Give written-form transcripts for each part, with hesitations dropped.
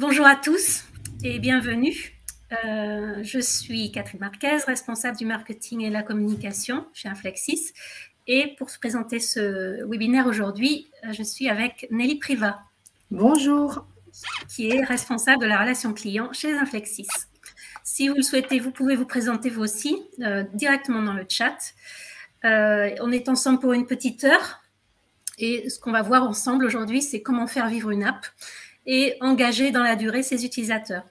Bonjour à tous et bienvenue. Je suis Catherine Marquez, responsable du marketing et la communication chez Inflexis. Et pour se présenter ce webinaire aujourd'hui, je suis avec Nelly Privat. Bonjour. Qui est responsable de la relation client chez Inflexis. Si vous le souhaitez, vous pouvez vous présenter vous aussi directement dans le chat. On est ensemble pour une petite heure. Et ce qu'on va voir ensemble aujourd'hui, c'est comment faire vivre une app et engager dans la durée ses utilisateurs.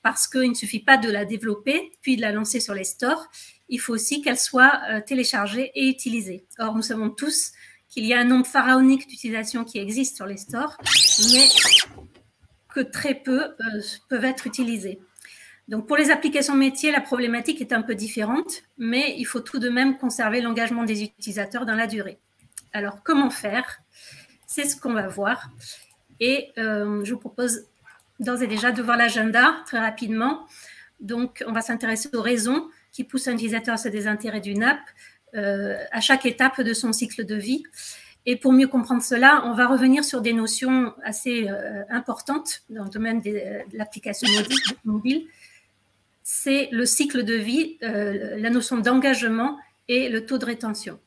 Parce qu'il ne suffit pas de la développer, puis de la lancer sur les stores, il faut aussi qu'elle soit téléchargée et utilisée. Or, nous savons tous qu'il y a un nombre pharaonique d'utilisations qui existent sur les stores, mais que très peu peuvent être utilisées. Donc, pour les applications métiers, la problématique est un peu différente, mais il faut tout de même conserver l'engagement des utilisateurs dans la durée. Alors, comment faire? C'est ce qu'on va voir. Et je vous propose d'ores et déjà de voir l'agenda très rapidement. Donc, on va s'intéresser aux raisons qui poussent un utilisateur à se désintéresser d'une app à chaque étape de son cycle de vie. Et pour mieux comprendre cela, on va revenir sur des notions assez importantes dans le domaine de l'application mobile. C'est le cycle de vie, la notion d'engagement et le taux de rétention.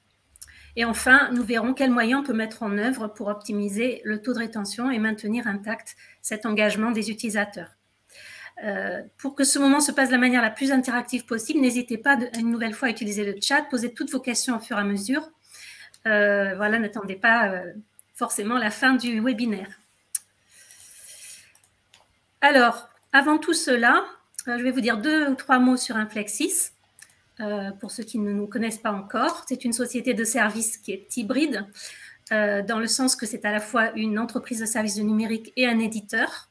Et enfin, nous verrons quels moyens on peut mettre en œuvre pour optimiser le taux de rétention et maintenir intact cet engagement des utilisateurs. Pour que ce moment se passe de la manière la plus interactive possible, n'hésitez pas une nouvelle fois à utiliser le chat, posez toutes vos questions au fur et à mesure. Voilà, n'attendez pas forcément la fin du webinaire. Alors, avant tout cela, je vais vous dire 2 ou 3 mots sur Inflexis. Pour ceux qui ne nous connaissent pas encore, c'est une société de services qui est hybride, dans le sens que c'est à la fois une entreprise de services du numérique et un éditeur.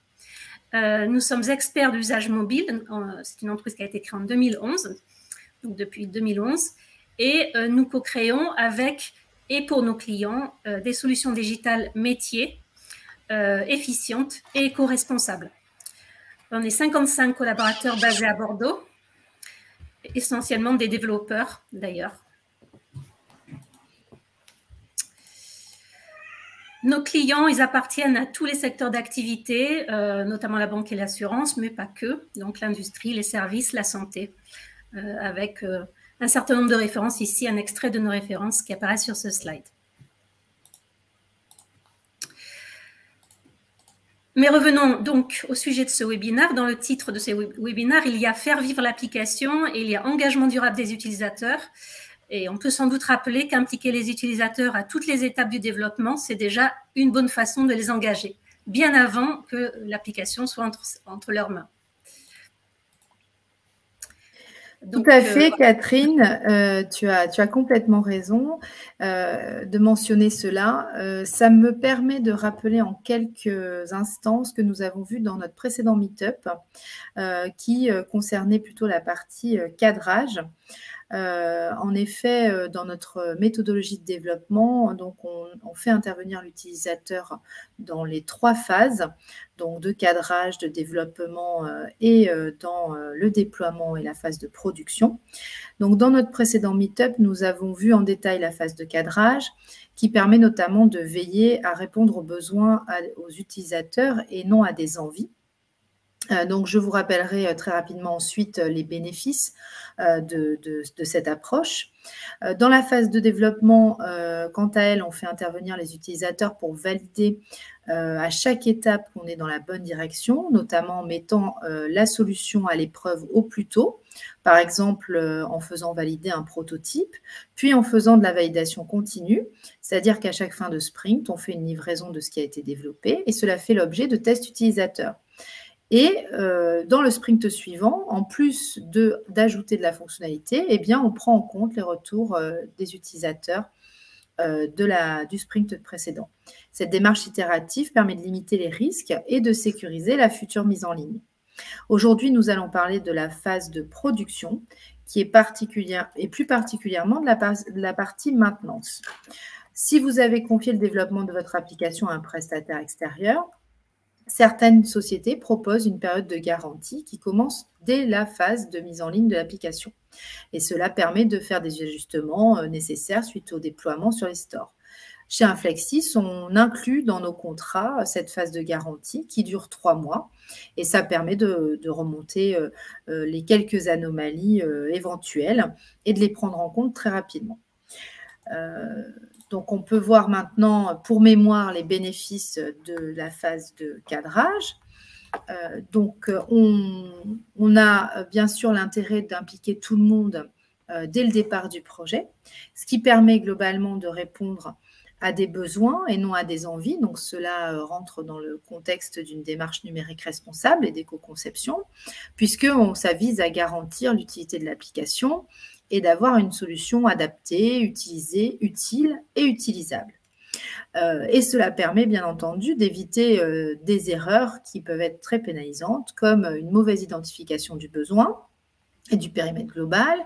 Nous sommes experts d'usage mobile, c'est une entreprise qui a été créée en 2011, donc depuis 2011, et nous co-créons avec et pour nos clients des solutions digitales métiers, efficientes et éco-responsables. On est 55 collaborateurs basés à Bordeaux, essentiellement des développeurs d'ailleurs. Nos clients, ils appartiennent à tous les secteurs d'activité, notamment la banque et l'assurance, mais pas que, donc l'industrie, les services, la santé, avec un certain nombre de références ici, un extrait de nos références qui apparaît sur ce slide. Mais revenons donc au sujet de ce webinaire. Dans le titre de ce webinaire, il y a « Faire vivre l'application » et il y a « Engagement durable des utilisateurs ». Et on peut sans doute rappeler qu'impliquer les utilisateurs à toutes les étapes du développement, c'est déjà une bonne façon de les engager, bien avant que l'application soit entre leurs mains. Donc, tout à fait, Catherine, tu as complètement raison de mentionner cela. Ça me permet de rappeler en quelques instants ce que nous avons vu dans notre précédent meet-up qui concernait plutôt la partie cadrage. En effet, dans notre méthodologie de développement, donc on fait intervenir l'utilisateur dans les 3 phases, donc de cadrage, de développement et dans le déploiement et la phase de production. Donc, dans notre précédent meet-up, nous avons vu en détail la phase de cadrage qui permet notamment de veiller à répondre aux besoins aux utilisateurs et non à des envies. Donc, je vous rappellerai très rapidement ensuite les bénéfices de cette approche. Dans la phase de développement, quant à elle, on fait intervenir les utilisateurs pour valider à chaque étape qu'on est dans la bonne direction, notamment en mettant la solution à l'épreuve au plus tôt, par exemple en faisant valider un prototype, puis en faisant de la validation continue, c'est-à-dire qu'à chaque fin de sprint, on fait une livraison de ce qui a été développé et cela fait l'objet de tests utilisateurs. Et dans le sprint suivant, en plus d'ajouter de la fonctionnalité, eh bien, on prend en compte les retours des utilisateurs du sprint précédent. Cette démarche itérative permet de limiter les risques et de sécuriser la future mise en ligne. Aujourd'hui, nous allons parler de la phase de production qui est particulière, et plus particulièrement de la partie maintenance. Si vous avez confié le développement de votre application à un prestataire extérieur, certaines sociétés proposent une période de garantie qui commence dès la phase de mise en ligne de l'application. Et cela permet de faire des ajustements nécessaires suite au déploiement sur les stores. Chez Inflexis, on inclut dans nos contrats cette phase de garantie qui dure 3 mois et ça permet de remonter les quelques anomalies éventuelles et de les prendre en compte très rapidement. Donc, on peut voir maintenant, pour mémoire, les bénéfices de la phase de cadrage. Donc, on a bien sûr l'intérêt d'impliquer tout le monde dès le départ du projet, ce qui permet globalement de répondre à des besoins et non à des envies. Donc, cela rentre dans le contexte d'une démarche numérique responsable et d'éco-conception, puisque ça vise à garantir l'utilité de l'application et d'avoir une solution adaptée, utilisée, utile et utilisable. Et cela permet bien entendu d'éviter des erreurs qui peuvent être très pénalisantes, comme une mauvaise identification du besoin et du périmètre global,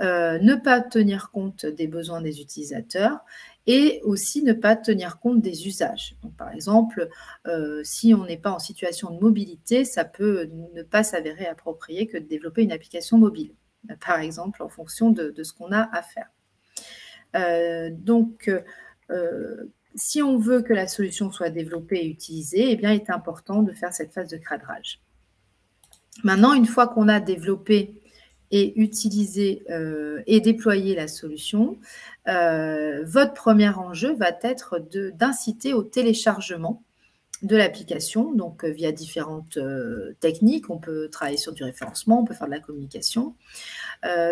ne pas tenir compte des besoins des utilisateurs et aussi ne pas tenir compte des usages. Donc, par exemple, si on n'est pas en situation de mobilité, ça peut ne pas s'avérer approprié que de développer une application mobile, par exemple, en fonction de ce qu'on a à faire. Si on veut que la solution soit développée et utilisée, eh bien, il est important de faire cette phase de cadrage. Maintenant, une fois qu'on a développé et utilisé et déployé la solution, votre premier enjeu va être d'inciter au téléchargement de l'application, donc via différentes techniques. On peut travailler sur du référencement, on peut faire de la communication,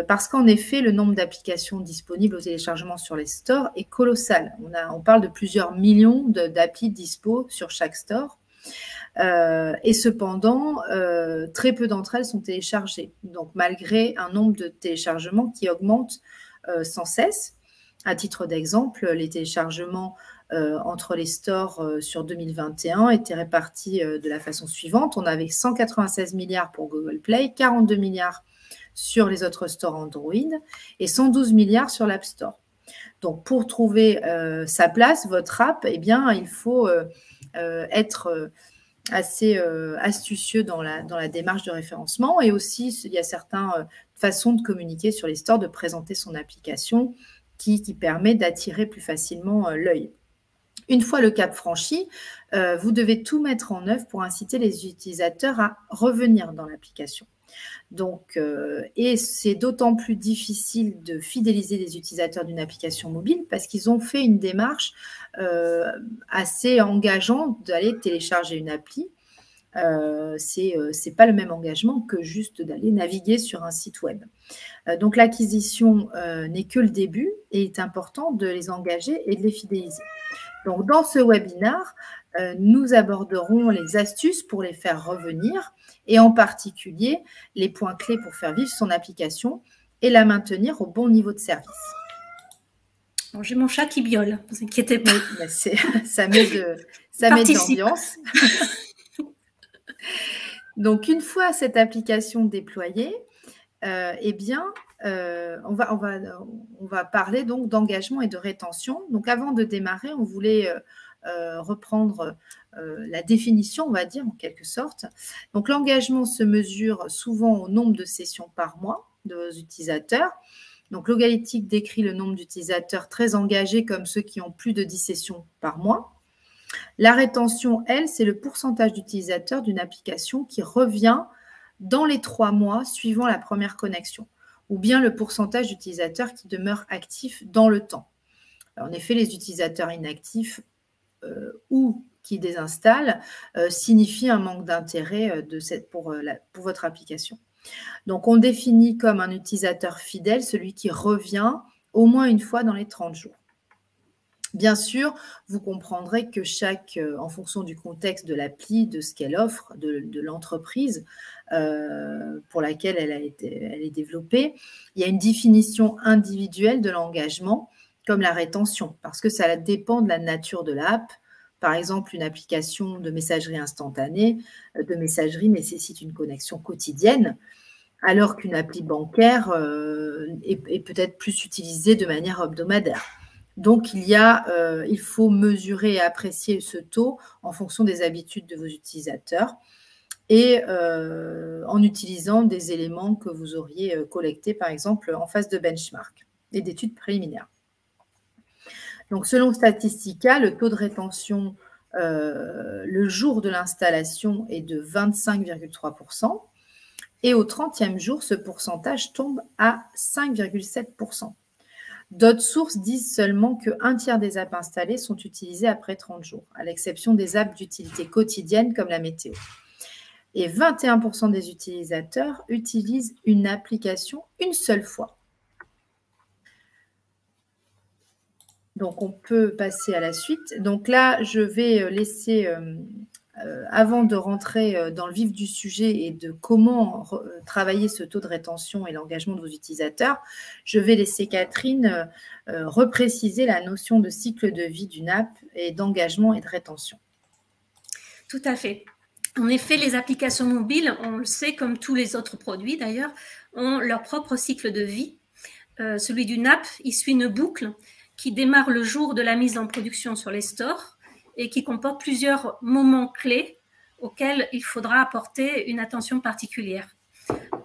parce qu'en effet, le nombre d'applications disponibles au téléchargement sur les stores est colossal. On parle de plusieurs millions d'applis dispo sur chaque store. Et cependant, très peu d'entre elles sont téléchargées. Donc, malgré un nombre de téléchargements qui augmente sans cesse. À titre d'exemple, les téléchargements entre les stores sur 2021 étaient répartis de la façon suivante. On avait 196 milliards pour Google Play, 42 milliards sur les autres stores Android et 112 milliards sur l'App Store. Donc, pour trouver sa place, votre app, eh bien, il faut être assez astucieux dans la démarche de référencement. Et aussi, il y a certaines façons de communiquer sur les stores, de présenter son application qui permet d'attirer plus facilement l'œil. Une fois le cap franchi, vous devez tout mettre en œuvre pour inciter les utilisateurs à revenir dans l'application. Donc, et c'est d'autant plus difficile de fidéliser les utilisateurs d'une application mobile parce qu'ils ont fait une démarche assez engageante d'aller télécharger une appli. C'est pas le même engagement que juste d'aller naviguer sur un site web. Donc, l'acquisition n'est que le début et il est important de les engager et de les fidéliser. Donc, dans ce webinaire, nous aborderons les astuces pour les faire revenir et en particulier les points clés pour faire vivre son application et la maintenir au bon niveau de service. Bon, j'ai mon chat qui miaule, ne vous inquiétez pas. Oui, ça met de l'ambiance. Donc, une fois cette application déployée, eh bien, on va parler donc d'engagement et de rétention. Donc, avant de démarrer, on voulait reprendre la définition, on va dire, en quelque sorte. Donc, l'engagement se mesure souvent au nombre de sessions par mois de vos utilisateurs. Donc, Logalytics décrit le nombre d'utilisateurs très engagés comme ceux qui ont plus de 10 sessions par mois. La rétention, elle, c'est le pourcentage d'utilisateurs d'une application qui revient dans les 3 mois suivant la première connexion, ou bien le pourcentage d'utilisateurs qui demeurent actifs dans le temps. Alors, en effet, les utilisateurs inactifs ou qui désinstallent signifient un manque d'intérêt pour votre application. Donc, on définit comme un utilisateur fidèle celui qui revient au moins une fois dans les 30 jours. Bien sûr, vous comprendrez que en fonction du contexte de l'appli, de ce qu'elle offre, de l'entreprise pour laquelle elle est développée, il y a une définition individuelle de l'engagement comme la rétention, parce que ça dépend de la nature de l'app. Par exemple, une application de messagerie instantanée, de messagerie nécessite une connexion quotidienne, alors qu'une appli bancaire est peut-être plus utilisée de manière hebdomadaire. Donc, il faut mesurer et apprécier ce taux en fonction des habitudes de vos utilisateurs et en utilisant des éléments que vous auriez collectés, par exemple, en phase de benchmark et d'études préliminaires. Donc, selon Statistica, le taux de rétention le jour de l'installation est de 25,3%. Et au 30e jour, ce pourcentage tombe à 5,7%. D'autres sources disent seulement qu'un tiers des apps installées sont utilisées après 30 jours, à l'exception des apps d'utilité quotidienne comme la météo. Et 21% des utilisateurs utilisent une application une seule fois. Donc, on peut passer à la suite. Donc là, je vais laisser... avant de rentrer dans le vif du sujet et de comment travailler ce taux de rétention et l'engagement de vos utilisateurs, je vais laisser Catherine repréciser la notion de cycle de vie d'une app et d'engagement et de rétention. Tout à fait. En effet, les applications mobiles, on le sait, comme tous les autres produits d'ailleurs, ont leur propre cycle de vie. Celui d'une app, il suit une boucle qui démarre le jour de la mise en production sur les stores et qui comporte plusieurs moments clés auxquels il faudra apporter une attention particulière.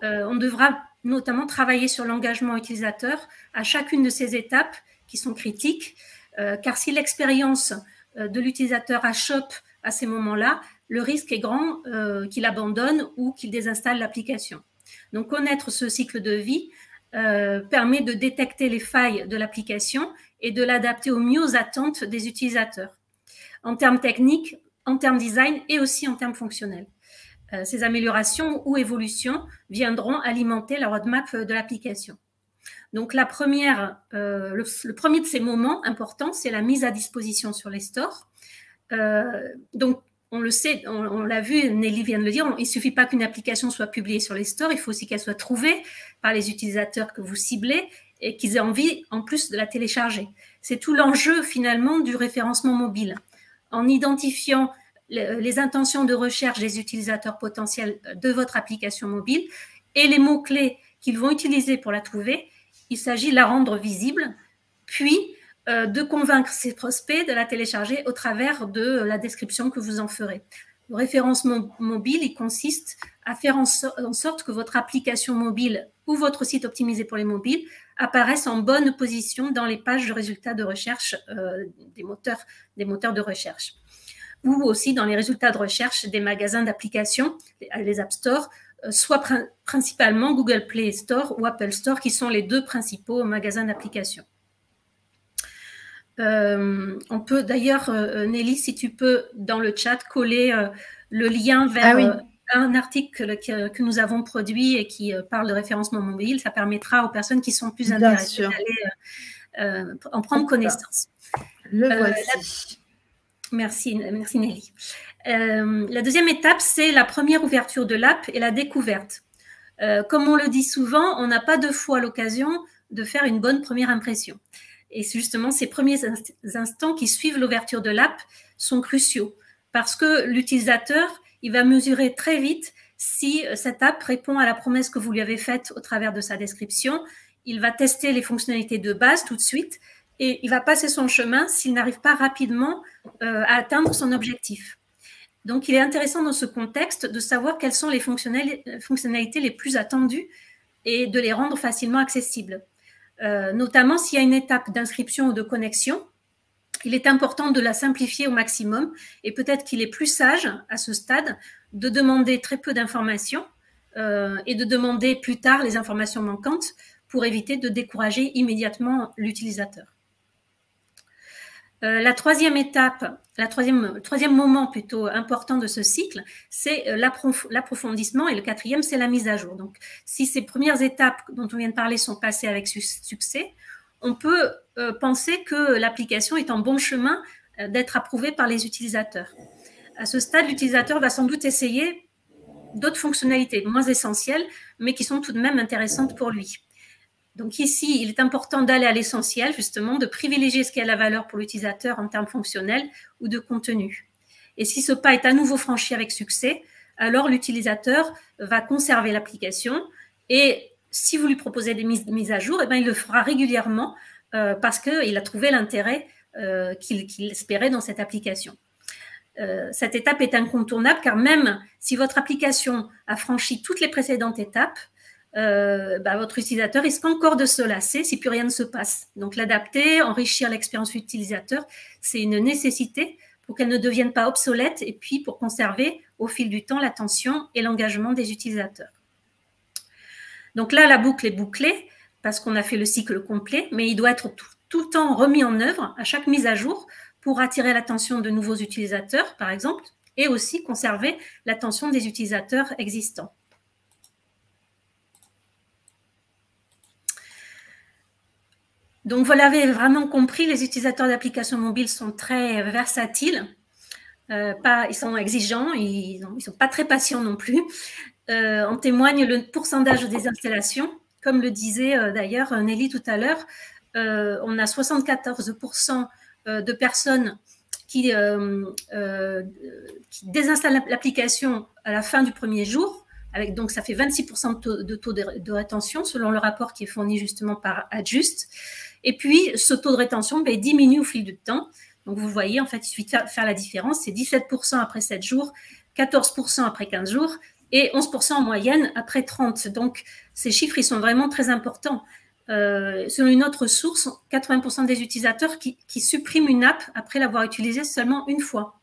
On devra notamment travailler sur l'engagement utilisateur à chacune de ces étapes qui sont critiques, car si l'expérience de l'utilisateur achoppe à ces moments-là, le risque est grand qu'il abandonne ou qu'il désinstalle l'application. Donc, connaître ce cycle de vie permet de détecter les failles de l'application et de l'adapter au mieux aux attentes des utilisateurs, en termes techniques, en termes design et aussi en termes fonctionnels. Ces améliorations ou évolutions viendront alimenter la roadmap de l'application. Donc, le premier de ces moments importants, c'est la mise à disposition sur les stores. Donc, on le sait, on l'a vu, Nelly vient de le dire, il ne suffit pas qu'une application soit publiée sur les stores, il faut aussi qu'elle soit trouvée par les utilisateurs que vous ciblez et qu'ils aient envie, en plus, de la télécharger. C'est tout l'enjeu, finalement, du référencement mobile. En identifiant les intentions de recherche des utilisateurs potentiels de votre application mobile et les mots-clés qu'ils vont utiliser pour la trouver, il s'agit de la rendre visible, puis de convaincre ses prospects de la télécharger au travers de la description que vous en ferez. Le référencement mobile, il consiste à faire en sorte que votre application mobile ou votre site optimisé pour les mobiles apparaissent en bonne position dans les pages de résultats de recherche des moteurs de recherche, ou aussi dans les résultats de recherche des magasins d'applications, les App Store, soit principalement Google Play Store ou Apple Store, qui sont les deux principaux magasins d'applications. On peut d'ailleurs, Nelly, si tu peux, dans le chat, coller le lien vers un article que nous avons produit et qui parle de référencement mobile. Ça permettra aux personnes qui sont plus intéressées d'aller en prendre connaissance. Le voici. Merci Nelly. La deuxième étape, c'est la première ouverture de l'app et la découverte. Comme on le dit souvent, on n'a pas deux fois l'occasion de faire une bonne première impression. Et justement, ces premiers instants qui suivent l'ouverture de l'app sont cruciaux parce que l'utilisateur, il va mesurer très vite si cette app répond à la promesse que vous lui avez faite au travers de sa description. Il va tester les fonctionnalités de base tout de suite et il va passer son chemin s'il n'arrive pas rapidement à atteindre son objectif. Donc, il est intéressant dans ce contexte de savoir quelles sont les fonctionnalités les plus attendues et de les rendre facilement accessibles. Notamment s'il y a une étape d'inscription ou de connexion, il est important de la simplifier au maximum et peut-être qu'il est plus sage à ce stade de demander très peu d'informations et de demander plus tard les informations manquantes pour éviter de décourager immédiatement l'utilisateur. La troisième étape, troisième moment plutôt important de ce cycle, c'est l'approfondissement et le quatrième, c'est la mise à jour. Donc, si ces premières étapes dont on vient de parler sont passées avec succès, on peut penser que l'application est en bon chemin d'être approuvée par les utilisateurs. À ce stade, l'utilisateur va sans doute essayer d'autres fonctionnalités moins essentielles, mais qui sont tout de même intéressantes pour lui. Donc ici, il est important d'aller à l'essentiel, justement, de privilégier ce qui a la valeur pour l'utilisateur en termes fonctionnels ou de contenu. Et si ce pas est à nouveau franchi avec succès, alors l'utilisateur va conserver l'application et si vous lui proposez des mises à jour, eh bien, il le fera régulièrement parce qu'il a trouvé l'intérêt qu'il espérait dans cette application. Cette étape est incontournable car même si votre application a franchi toutes les précédentes étapes, votre utilisateur risque encore de se lasser si plus rien ne se passe. Donc l'adapter, enrichir l'expérience utilisateur, c'est une nécessité pour qu'elle ne devienne pas obsolète et puis pour conserver au fil du temps l'attention et l'engagement des utilisateurs. Donc là, la boucle est bouclée parce qu'on a fait le cycle complet, mais il doit être tout le temps remis en œuvre à chaque mise à jour pour attirer l'attention de nouveaux utilisateurs, par exemple, et aussi conserver l'attention des utilisateurs existants. Donc, vous l'avez vraiment compris, les utilisateurs d'applications mobiles sont très versatiles. Ils sont exigeants, ils ne sont pas très patients non plus. En témoigne le pourcentage des installations. Comme le disait d'ailleurs Nelly tout à l'heure, on a 74% de personnes qui désinstallent l'application à la fin du premier jour. Donc, ça fait 26% de taux de rétention selon le rapport qui est fourni justement par Adjust. Et puis, ce taux de rétention diminue au fil du temps. Donc, vous voyez, en fait, il suffit de faire la différence. C'est 17% après 7 jours, 14% après 15 jours et 11% en moyenne après 30. Donc, ces chiffres, ils sont vraiment très importants. Selon une autre source, 80% des utilisateurs qui suppriment une app après l'avoir utilisée seulement une fois.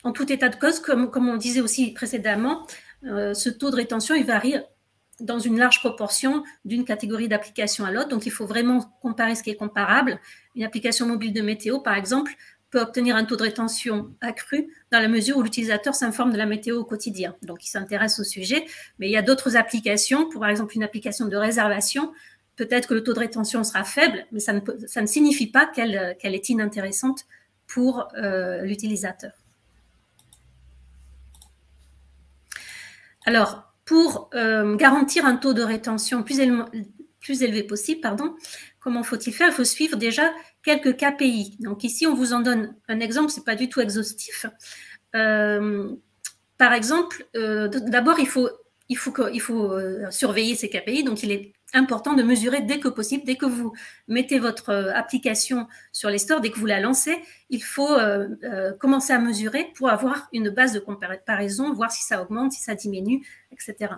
En tout état de cause, comme on disait aussi précédemment, ce taux de rétention, il varie dans une large proportion d'une catégorie d'application à l'autre. Donc, il faut vraiment comparer ce qui est comparable. Une application mobile de météo, par exemple, peut obtenir un taux de rétention accru dans la mesure où l'utilisateur s'informe de la météo au quotidien. Donc, il s'intéresse au sujet. Mais il y a d'autres applications, par exemple une application de réservation, peut-être que le taux de rétention sera faible, mais ça ne signifie pas qu'elle est inintéressante pour l'utilisateur. Alors, pour garantir un taux de rétention plus élevé possible, comment faut-il faire? Il faut suivre déjà quelques KPI. Donc ici, on vous en donne un exemple, ce n'est pas du tout exhaustif. Par exemple, d'abord, il faut surveiller ces KPI. Donc, il est important de mesurer dès que possible, dès que vous mettez votre application sur les stores, dès que vous la lancez, il faut commencer à mesurer pour avoir une base de comparaison, voir si ça augmente, si ça diminue, etc.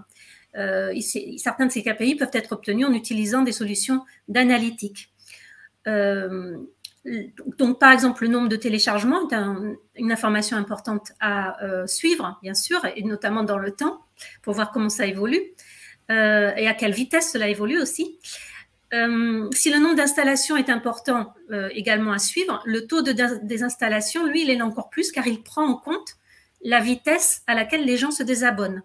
Certains de ces KPI peuvent être obtenus en utilisant des solutions d'analytique. Donc, par exemple, le nombre de téléchargements est une information importante à suivre, bien sûr, et notamment dans le temps, pour voir comment ça évolue et à quelle vitesse cela évolue aussi. Si le nombre d'installations est important également à suivre, le taux de désinstallation, lui, il est encore plus car il prend en compte la vitesse à laquelle les gens se désabonnent.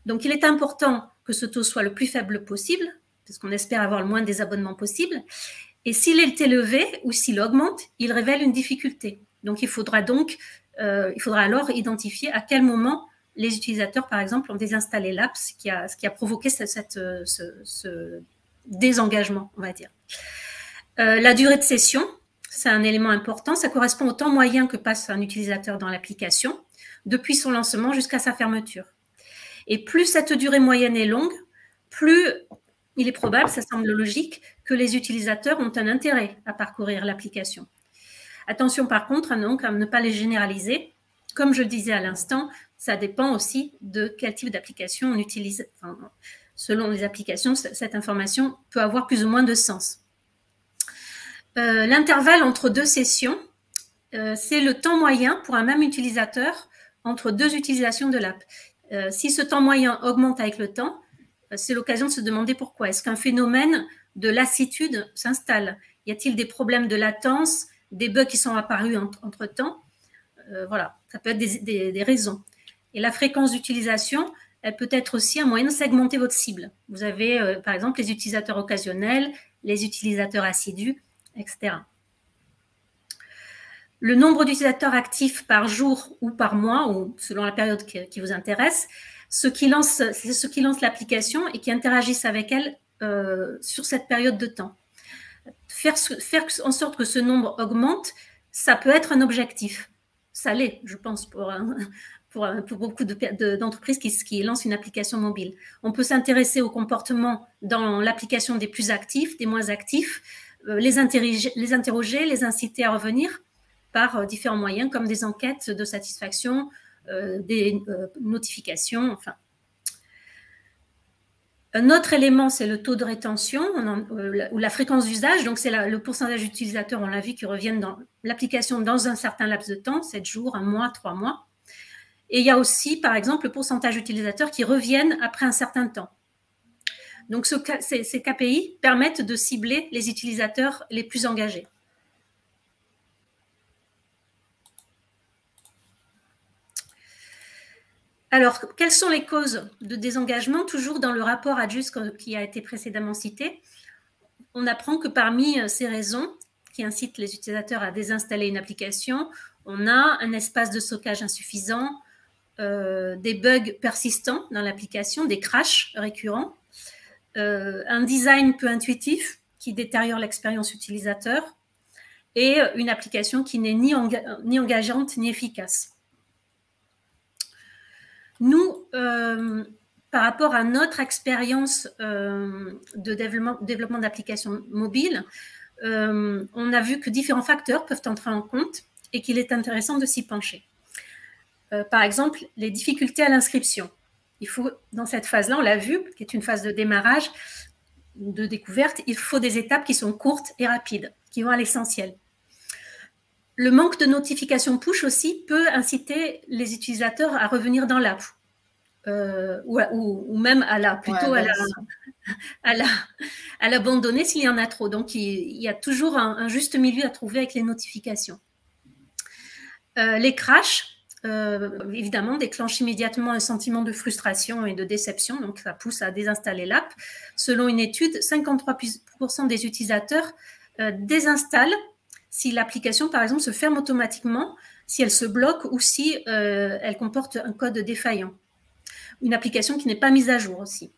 Donc, il est important que ce taux soit le plus faible possible, parce qu'on espère avoir le moins de désabonnements possible. Et s'il est élevé ou s'il augmente, il révèle une difficulté. Donc, il faudra alors identifier à quel moment les utilisateurs, par exemple, ont désinstallé l'app, ce qui a provoqué ce désengagement, on va dire. La durée de session, c'est un élément important. Ça correspond au temps moyen que passe un utilisateur dans l'application, depuis son lancement jusqu'à sa fermeture. Et plus cette durée moyenne est longue, plus il est probable, ça semble logique, que les utilisateurs ont un intérêt à parcourir l'application. Attention par contre donc, à ne pas les généraliser. Comme je le disais à l'instant, ça dépend aussi de quel type d'application on utilise. Enfin, selon les applications, cette information peut avoir plus ou moins de sens. L'intervalle entre deux sessions, c'est le temps moyen pour un même utilisateur entre deux utilisations de l'app. Si ce temps moyen augmente avec le temps, c'est l'occasion de se demander pourquoi. Est-ce qu'un phénomène de lassitude s'installe? Y a-t-il des problèmes de latence, des bugs qui sont apparus entre-temps? Voilà, ça peut être des raisons. Et la fréquence d'utilisation, elle peut être aussi un moyen de segmenter votre cible. Vous avez, par exemple, les utilisateurs occasionnels, les utilisateurs assidus, etc. Le nombre d'utilisateurs actifs par jour ou par mois, ou selon la période qui vous intéresse, c'est ceux qui lancent l'application et qui interagissent avec elle sur cette période de temps. Faire en sorte que ce nombre augmente, ça peut être un objectif. Ça l'est, je pense, pour beaucoup d'entreprises qui lancent une application mobile. On peut s'intéresser au comportement dans l'application des plus actifs, des moins actifs, les interroger, les inciter à revenir par différents moyens comme des enquêtes de satisfaction, des notifications, enfin. Un autre élément, c'est le taux de rétention ou la fréquence d'usage. Donc, c'est le pourcentage d'utilisateurs, on l'a vu, qui reviennent dans l'application dans un certain laps de temps, 7 jours, 1 mois, 3 mois. Et il y a aussi, par exemple, le pourcentage d'utilisateurs qui reviennent après un certain temps. Donc, ces KPI permettent de cibler les utilisateurs les plus engagés. Alors, quelles sont les causes de désengagement? Toujours dans le rapport Adjust qui a été précédemment cité, on apprend que parmi ces raisons qui incitent les utilisateurs à désinstaller une application, on a un espace de stockage insuffisant, des bugs persistants dans l'application, des crashs récurrents, un design peu intuitif qui détériore l'expérience utilisateur et une application qui n'est ni engageante ni efficace. Nous, par rapport à notre expérience de développement d'applications mobiles, on a vu que différents facteurs peuvent entrer en compte et qu'il est intéressant de s'y pencher. Par exemple, les difficultés à l'inscription. Il faut, dans cette phase-là, on l'a vu, qui est une phase de démarrage, de découverte, il faut des étapes qui sont courtes et rapides, qui vont à l'essentiel. Le manque de notification push aussi peut inciter les utilisateurs à revenir dans l'app ou même à l'abandonner s'il y en a trop. Donc, il y a toujours un juste milieu à trouver avec les notifications. Les crashs, évidemment, déclenchent immédiatement un sentiment de frustration et de déception. Donc, ça pousse à désinstaller l'app. Selon une étude, 53% des utilisateurs désinstallent si l'application, par exemple, se ferme automatiquement, si elle se bloque ou si elle comporte un code défaillant. Une application qui n'est pas mise à jour aussi.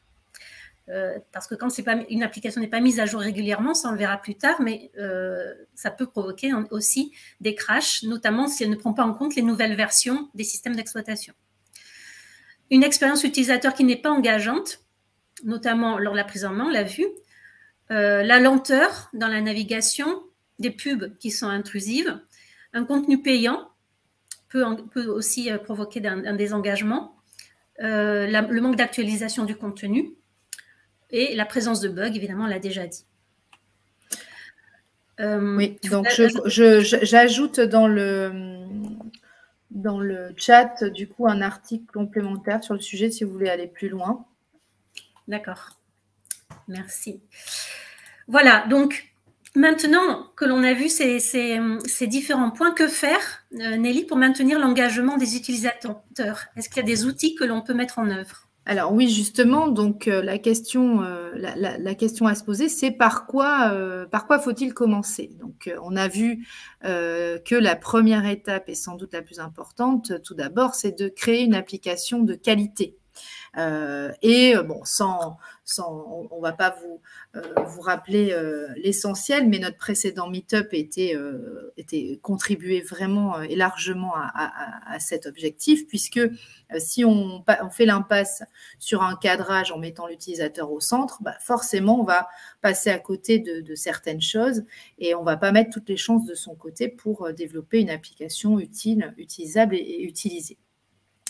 Parce que quand une application n'est pas mise à jour régulièrement, ça on le verra plus tard, mais ça peut provoquer aussi des crashs, notamment si elle ne prend pas en compte les nouvelles versions des systèmes d'exploitation. Une expérience utilisateur qui n'est pas engageante, notamment lors de la prise en main, on l'a vu, la lenteur dans la navigation, des pubs qui sont intrusives, un contenu payant peut aussi provoquer un désengagement, le manque d'actualisation du contenu et la présence de bugs, évidemment, on l'a déjà dit. Oui, donc j'ajoute dans le chat, du coup, un article complémentaire sur le sujet si vous voulez aller plus loin. D'accord, merci. Voilà, donc maintenant que l'on a vu ces différents points, que faire, Nelly, pour maintenir l'engagement des utilisateurs? Est-ce qu'il y a des outils que l'on peut mettre en œuvre? Alors oui, justement, donc la question à se poser, c'est par quoi faut-il commencer? Donc on a vu que la première étape est sans doute la plus importante. Tout d'abord, c'est de créer une application de qualité. Bon, on va pas vous rappeler l'essentiel, mais notre précédent meet-up était contribué vraiment et largement à cet objectif, puisque si on fait l'impasse sur un cadrage en mettant l'utilisateur au centre, forcément on va passer à côté de certaines choses et on va pas mettre toutes les chances de son côté pour développer une application utile, utilisable et utilisée.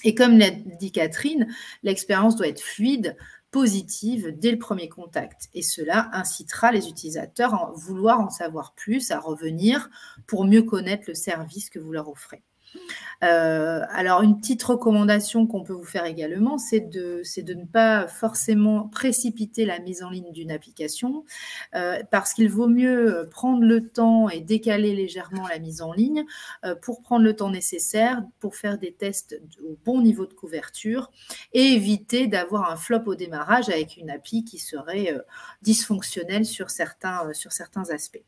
Et comme l'a dit Catherine, l'expérience doit être fluide, positive dès le premier contact. Et cela incitera les utilisateurs à vouloir en savoir plus, à revenir pour mieux connaître le service que vous leur offrez. Alors, une petite recommandation qu'on peut vous faire également, c'est de ne pas forcément précipiter la mise en ligne d'une application parce qu'il vaut mieux prendre le temps et décaler légèrement la mise en ligne pour prendre le temps nécessaire pour faire des tests au bon niveau de couverture et éviter d'avoir un flop au démarrage avec une appli qui serait dysfonctionnelle sur certains aspects.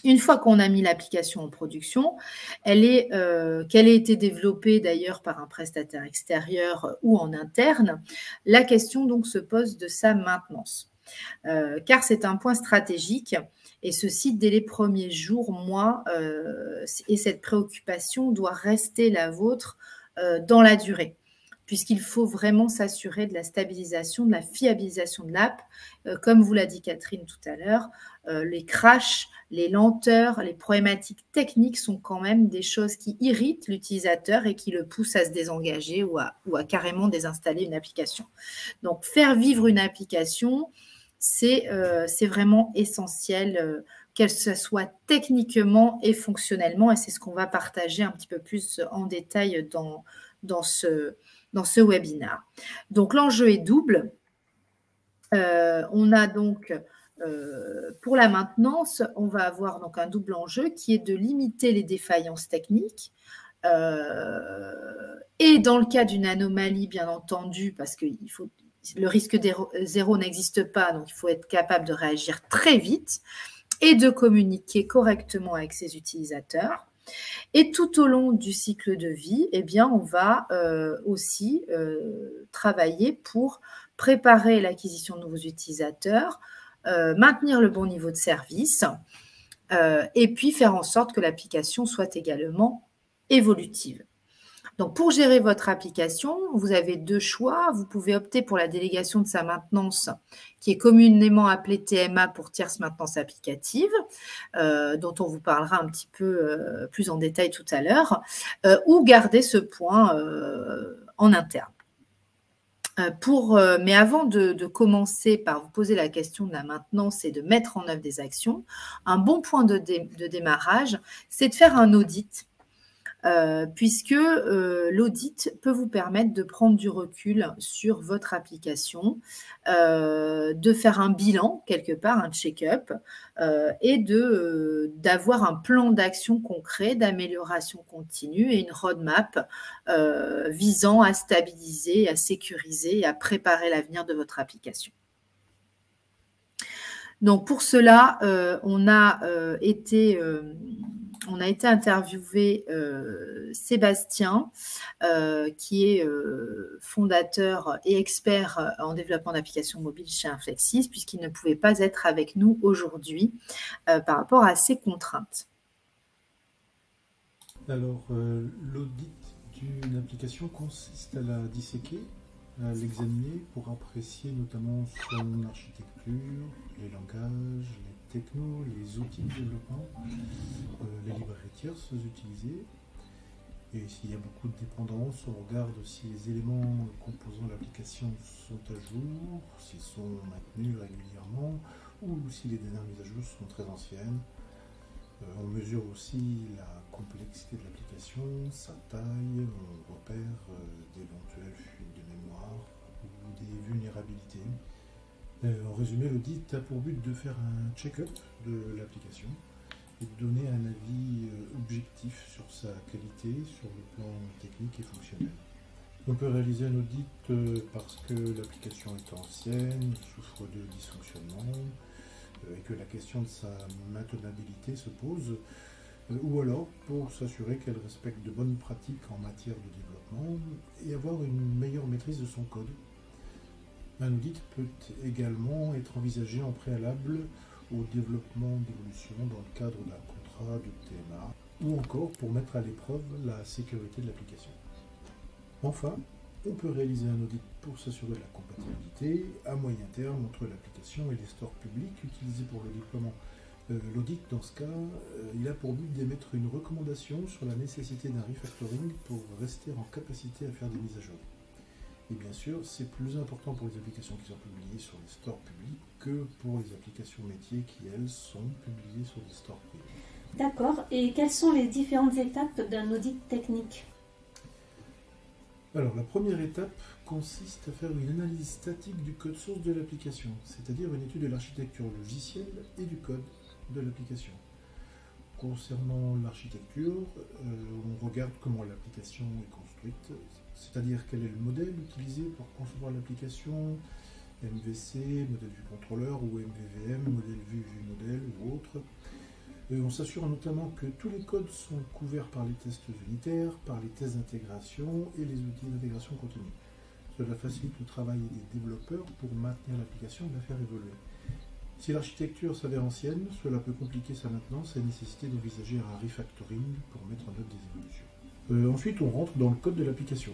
Une fois qu'on a mis l'application en production, qu'elle ait été développée d'ailleurs par un prestataire extérieur ou en interne, la question donc se pose de sa maintenance. Car c'est un point stratégique et ceci dès les premiers jours, mois, et cette préoccupation doit rester la vôtre dans la durée. puisqu'il faut vraiment s'assurer de la stabilisation, de la fiabilisation de l'app. Comme vous l'a dit Catherine tout à l'heure, les crashs, les lenteurs, les problématiques techniques sont quand même des choses qui irritent l'utilisateur et qui le poussent à se désengager ou à carrément désinstaller une application. Donc, faire vivre une application, c'est vraiment essentiel, qu'elle soit techniquement et fonctionnellement, et c'est ce qu'on va partager un petit peu plus en détail dans ce webinaire. Donc, l'enjeu est double. On a donc, pour la maintenance, on va avoir donc un double enjeu qui est de limiter les défaillances techniques. Et dans le cas d'une anomalie, bien entendu, parce que le risque zéro n'existe pas, donc il faut être capable de réagir très vite et de communiquer correctement avec ses utilisateurs. Et tout au long du cycle de vie, eh bien, on va aussi travailler pour préparer l'acquisition de nouveaux utilisateurs, maintenir le bon niveau de service et puis faire en sorte que l'application soit également évolutive. Donc, pour gérer votre application, vous avez deux choix. Vous pouvez opter pour la délégation de sa maintenance, qui est communément appelée TMA pour tierce maintenance applicative, dont on vous parlera un petit peu plus en détail tout à l'heure, ou garder ce point en interne. Mais avant de commencer par vous poser la question de la maintenance et de mettre en œuvre des actions, un bon point de démarrage, c'est de faire un audit. Puisque l'audit peut vous permettre de prendre du recul sur votre application, de faire un bilan quelque part, un check-up, et d'avoir un plan d'action concret, d'amélioration continue et une roadmap visant à stabiliser, à sécuriser et à préparer l'avenir de votre application. Donc pour cela, on a été interviewé Sébastien, qui est fondateur et expert en développement d'applications mobiles chez Inflexis, puisqu'il ne pouvait pas être avec nous aujourd'hui par rapport à ces contraintes. Alors, l'audit d'une application consiste à la disséquer, à l'examiner pour apprécier notamment son architecture, les langages, les technos, les outils de développement, les librairies tierces utilisées. Et s'il y a beaucoup de dépendance, on regarde si les éléments composant l'application sont à jour, s'ils sont maintenus régulièrement, ou si les dernières mises à jour sont très anciennes. On mesure aussi la complexité de l'application, sa taille, on repère d'éventuelles fuites de mémoire ou des vulnérabilités. En résumé, l'audit a pour but de faire un check-up de l'application et de donner un avis objectif sur sa qualité, sur le plan technique et fonctionnel. On peut réaliser un audit parce que l'application est ancienne, souffre de dysfonctionnement, et que la question de sa maintenabilité se pose, ou alors pour s'assurer qu'elle respecte de bonnes pratiques en matière de développement et avoir une meilleure maîtrise de son code. Un audit peut également être envisagé en préalable au développement d'évolution dans le cadre d'un contrat de TMA, ou encore pour mettre à l'épreuve la sécurité de l'application. Enfin, on peut réaliser un audit pour s'assurer de la compatibilité à moyen terme entre l'application et les stores publics utilisés pour le déploiement. L'audit, dans ce cas, il a pour but d'émettre une recommandation sur la nécessité d'un refactoring pour rester en capacité à faire des mises à jour. Et bien sûr, c'est plus important pour les applications qui sont publiées sur les stores publics que pour les applications métiers qui, elles, sont publiées sur des stores privés. D'accord. Et quelles sont les différentes étapes d'un audit technique ? Alors, la première étape consiste à faire une analyse statique du code source de l'application, c'est-à-dire une étude de l'architecture logicielle et du code de l'application. Concernant l'architecture, on regarde comment l'application est construite, c'est-à-dire quel est le modèle utilisé pour concevoir l'application, MVC, modèle vue contrôleur, ou MVVM, modèle vue modèle ou autre. On s'assure notamment que tous les codes sont couverts par les tests unitaires, par les tests d'intégration et les outils d'intégration continue. Cela facilite le travail des développeurs pour maintenir l'application et la faire évoluer. Si l'architecture s'avère ancienne, cela peut compliquer sa maintenance et nécessiter d'envisager un refactoring pour mettre en œuvre des évolutions. Ensuite, on rentre dans le code de l'application.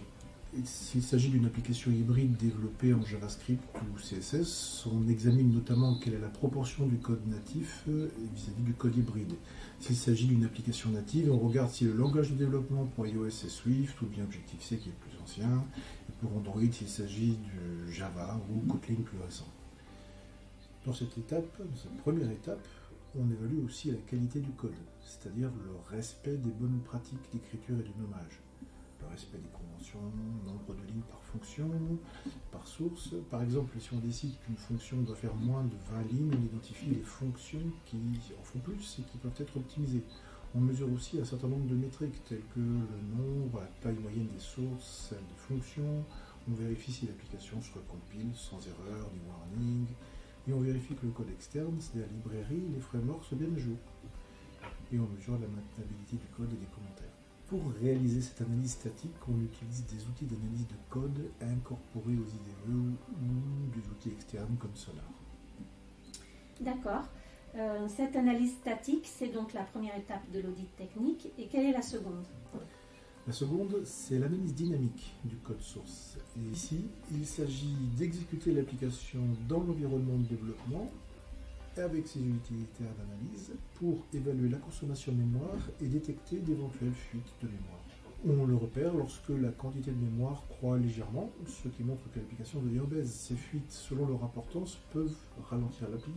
S'il s'agit d'une application hybride développée en JavaScript ou CSS, on examine notamment quelle est la proportion du code natif vis-à-vis du code hybride. S'il s'agit d'une application native, on regarde si le langage de développement pour iOS est Swift ou bien Objective-C qui est le plus ancien, et pour Android s'il s'agit du Java ou Kotlin plus récent. Dans cette première étape, on évalue aussi la qualité du code, c'est-à-dire le respect des bonnes pratiques d'écriture et de nommage. Le respect des conventions, nombre de lignes par fonction, par source. Par exemple, si on décide qu'une fonction doit faire moins de 20 lignes, on identifie les fonctions qui en font plus et qui peuvent être optimisées. On mesure aussi un certain nombre de métriques, telles que le nombre, la taille moyenne des sources, celle des fonctions. On vérifie si l'application se recompile sans erreur ni warning. Et on vérifie que le code externe, c'est-à-dire la librairie et les frameworks, sont bien à jour. Et on mesure la maintenabilité du code et des commentaires. Pour réaliser cette analyse statique, on utilise des outils d'analyse de code incorporés aux IDE ou des outils externes comme Sonar. D'accord. Cette analyse statique, c'est donc la première étape de l'audit technique. Et quelle est la seconde? La seconde, c'est l'analyse dynamique du code source. Et ici, il s'agit d'exécuter l'application dans l'environnement de développement avec ses utilitaires d'analyse pour évaluer la consommation de mémoire et détecter d'éventuelles fuites de mémoire. On le repère lorsque la quantité de mémoire croît légèrement, ce qui montre que l'application devient obèse. Ces fuites, selon leur importance, peuvent ralentir l'appli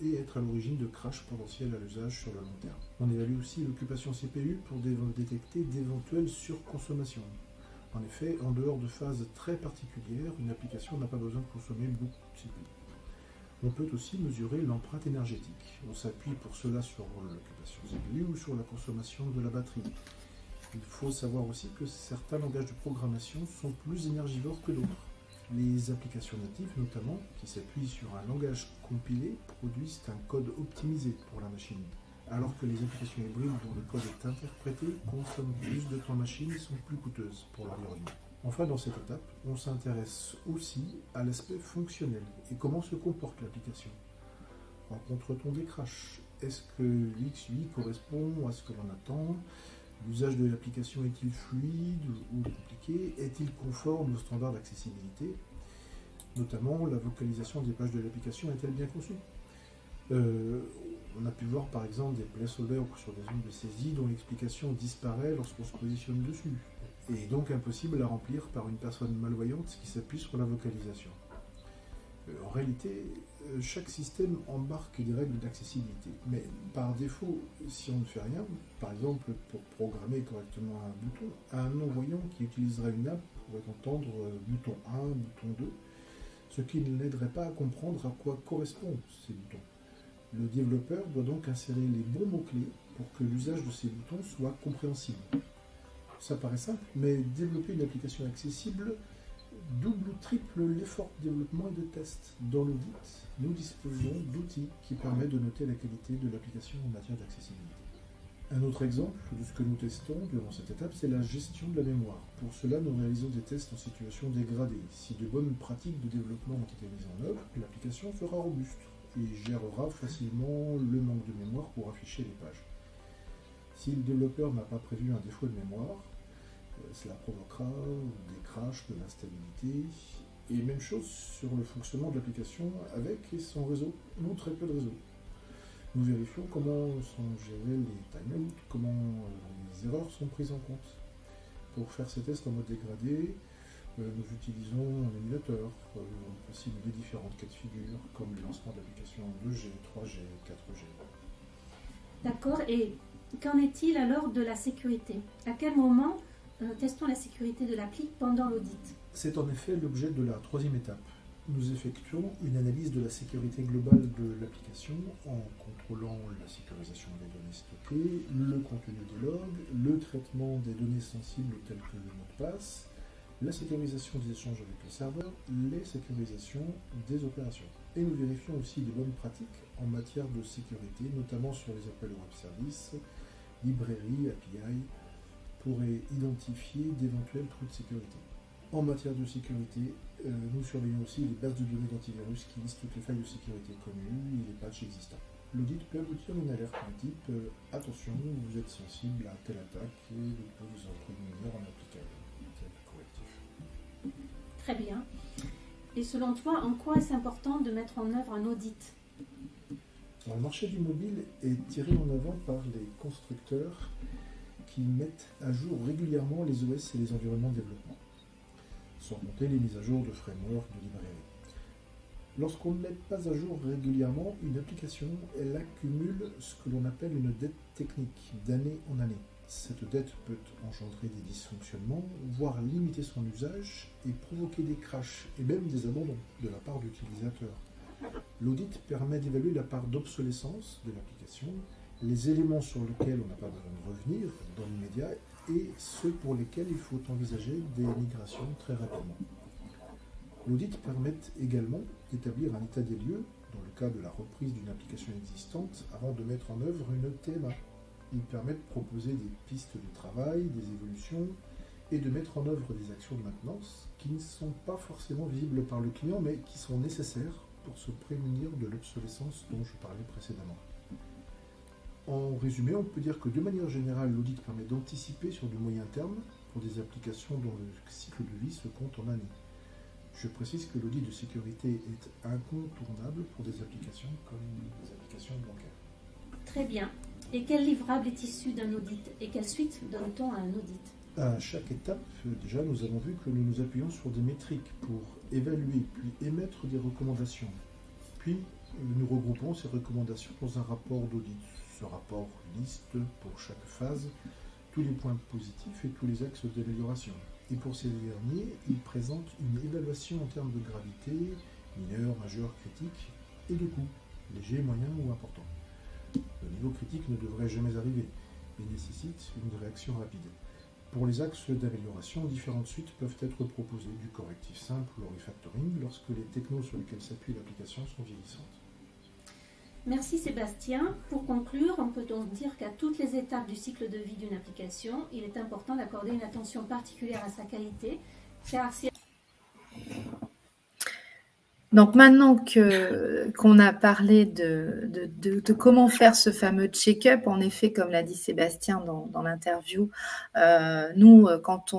et être à l'origine de crash potentiels à l'usage sur le long terme. On évalue aussi l'occupation CPU pour détecter d'éventuelles surconsommations. En effet, en dehors de phases très particulières, une application n'a pas besoin de consommer beaucoup de CPU. On peut aussi mesurer l'empreinte énergétique. On s'appuie pour cela sur l'occupation CPU ou sur la consommation de la batterie. Il faut savoir aussi que certains langages de programmation sont plus énergivores que d'autres. Les applications natives, notamment, qui s'appuient sur un langage compilé, produisent un code optimisé pour la machine, alors que les applications hybrides dont le code est interprété consomment plus de temps machine et sont plus coûteuses pour l'environnement. Enfin, dans cette étape, on s'intéresse aussi à l'aspect fonctionnel et comment se comporte l'application. Rencontre-t-on des crashs? Est-ce que l'UX/UI correspond à ce que l'on attend? L'usage de l'application est-il fluide ou compliqué? Est-il conforme aux standards d'accessibilité? Notamment, la vocalisation des pages de l'application est-elle bien conçue? On a pu voir par exemple des placeholders sur des zones de saisie dont l'explication disparaît lorsqu'on se positionne dessus, et donc impossible à remplir par une personne malvoyante qui s'appuie sur la vocalisation. En réalité, chaque système embarque des règles d'accessibilité, mais par défaut, si on ne fait rien, par exemple pour programmer correctement un bouton, un non-voyant qui utiliserait une app pourrait entendre bouton 1, bouton 2, ce qui ne l'aiderait pas à comprendre à quoi correspondent ces boutons. Le développeur doit donc insérer les bons mots-clés pour que l'usage de ces boutons soit compréhensible. Ça paraît simple, mais développer une application accessible double ou triple l'effort de développement et de test. Dans l'audit, nous disposons d'outils qui permettent de noter la qualité de l'application en matière d'accessibilité. Un autre exemple de ce que nous testons durant cette étape, c'est la gestion de la mémoire. Pour cela, nous réalisons des tests en situation dégradée. Si de bonnes pratiques de développement ont été mises en œuvre, l'application sera robuste et gérera facilement le manque de mémoire pour afficher les pages. Si le développeur n'a pas prévu un défaut de mémoire, cela provoquera des crashs, de l'instabilité, et même chose sur le fonctionnement de l'application avec et sans réseau, ou très peu de réseau. Nous vérifions comment sont gérés les timeouts, comment les erreurs sont prises en compte. Pour faire ces tests en mode dégradé, nous utilisons un émulateur, on peut simuler différentes cas de figure, comme le lancement d'applications 2G, 3G, 4G. D'accord, et qu'en est-il alors de la sécurité? À quel moment testons la sécurité de l'appli pendant l'audit? C'est en effet l'objet de la troisième étape. Nous effectuons une analyse de la sécurité globale de l'application en contrôlant la sécurisation des données stockées, le contenu des logs, le traitement des données sensibles telles que le mot de passe, la sécurisation des échanges avec le serveur, les sécurisations des opérations. Et nous vérifions aussi les bonnes pratiques en matière de sécurité, notamment sur les appels web services, librairies, API, pour identifier d'éventuels trous de sécurité. En matière de sécurité, nous surveillons aussi les bases de données d'antivirus qui listent toutes les failles de sécurité connues et les patchs existants. L'audit peut aboutir à une alerte du type « Attention, vous êtes sensible à telle attaque et vous pouvez vous en prémunir en appliquant tel correctif ». Très bien. Et selon toi, en quoi est-ce important de mettre en œuvre un audit? Alors, le marché du mobile est tiré en avant par les constructeurs qui mettent à jour régulièrement les OS et les environnements de développement, sans compter les mises à jour de framework, de librairie. Lorsqu'on ne met pas à jour régulièrement une application, elle accumule ce que l'on appelle une dette technique, d'année en année. Cette dette peut engendrer des dysfonctionnements, voire limiter son usage et provoquer des crashs et même des abandons de la part d'utilisateurs. L'audit permet d'évaluer la part d'obsolescence de l'application, les éléments sur lesquels on n'a pas besoin de revenir dans l'immédiat et ceux pour lesquels il faut envisager des migrations très rapidement. L'audit permet également d'établir un état des lieux dans le cas de la reprise d'une application existante avant de mettre en œuvre une TMA. Il permet de proposer des pistes de travail, des évolutions et de mettre en œuvre des actions de maintenance qui ne sont pas forcément visibles par le client mais qui sont nécessaires pour se prémunir de l'obsolescence dont je parlais précédemment. En résumé, on peut dire que de manière générale, l'audit permet d'anticiper sur du moyen terme pour des applications dont le cycle de vie se compte en années. Je précise que l'audit de sécurité est incontournable pour des applications comme les applications bancaires. Très bien. Et quel livrable est issu d'un audit? Et quelle suite donne-t-on à un audit? À chaque étape, déjà, nous avons vu que nous nous appuyons sur des métriques pour évaluer puis émettre des recommandations. Puis, nous regroupons ces recommandations dans un rapport d'audit. Ce rapport liste pour chaque phase tous les points positifs et tous les axes d'amélioration. Et pour ces derniers, il présente une évaluation en termes de gravité, mineur, majeur, critique, et de coût, léger, moyen ou important. Le niveau critique ne devrait jamais arriver et nécessite une réaction rapide. Pour les axes d'amélioration, différentes suites peuvent être proposées, du correctif simple au refactoring, lorsque les technos sur lesquels s'appuie l'application sont vieillissantes. Merci Sébastien. Pour conclure, on peut donc dire qu'à toutes les étapes du cycle de vie d'une application, il est important d'accorder une attention particulière à sa qualité, car si... Donc maintenant qu'on a parlé de comment faire ce fameux check-up, en effet, comme l'a dit Sébastien dans l'interview, nous, quand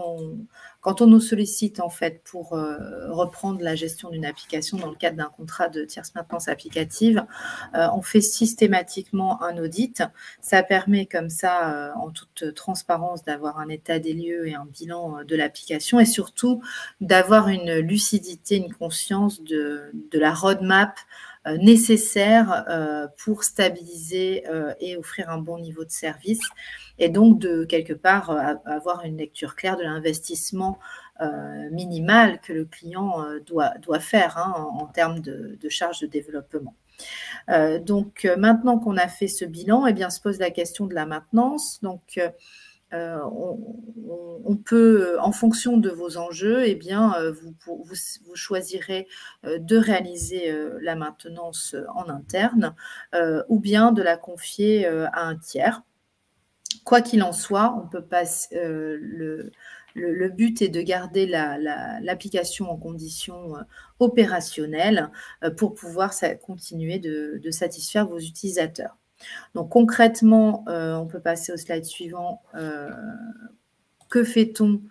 on nous sollicite en fait pour reprendre la gestion d'une application dans le cadre d'un contrat de tierce maintenance applicative, on fait systématiquement un audit. Ça permet comme ça, en toute transparence, d'avoir un état des lieux et un bilan de l'application et surtout d'avoir une lucidité, une conscience de la roadmap nécessaire pour stabiliser et offrir un bon niveau de service et donc de quelque part avoir une lecture claire de l'investissement minimal que le client doit faire en termes de charges de développement. Donc maintenant qu'on a fait ce bilan, eh bien, se pose la question de la maintenance. Donc on peut, en fonction de vos enjeux, eh bien, vous choisirez de réaliser la maintenance en interne ou bien de la confier à un tiers. Quoi qu'il en soit, on peut passer, le but est de garder l'application en conditions opérationnelles pour pouvoir continuer de satisfaire vos utilisateurs. Donc concrètement, on peut passer au slide suivant. Que fait-on?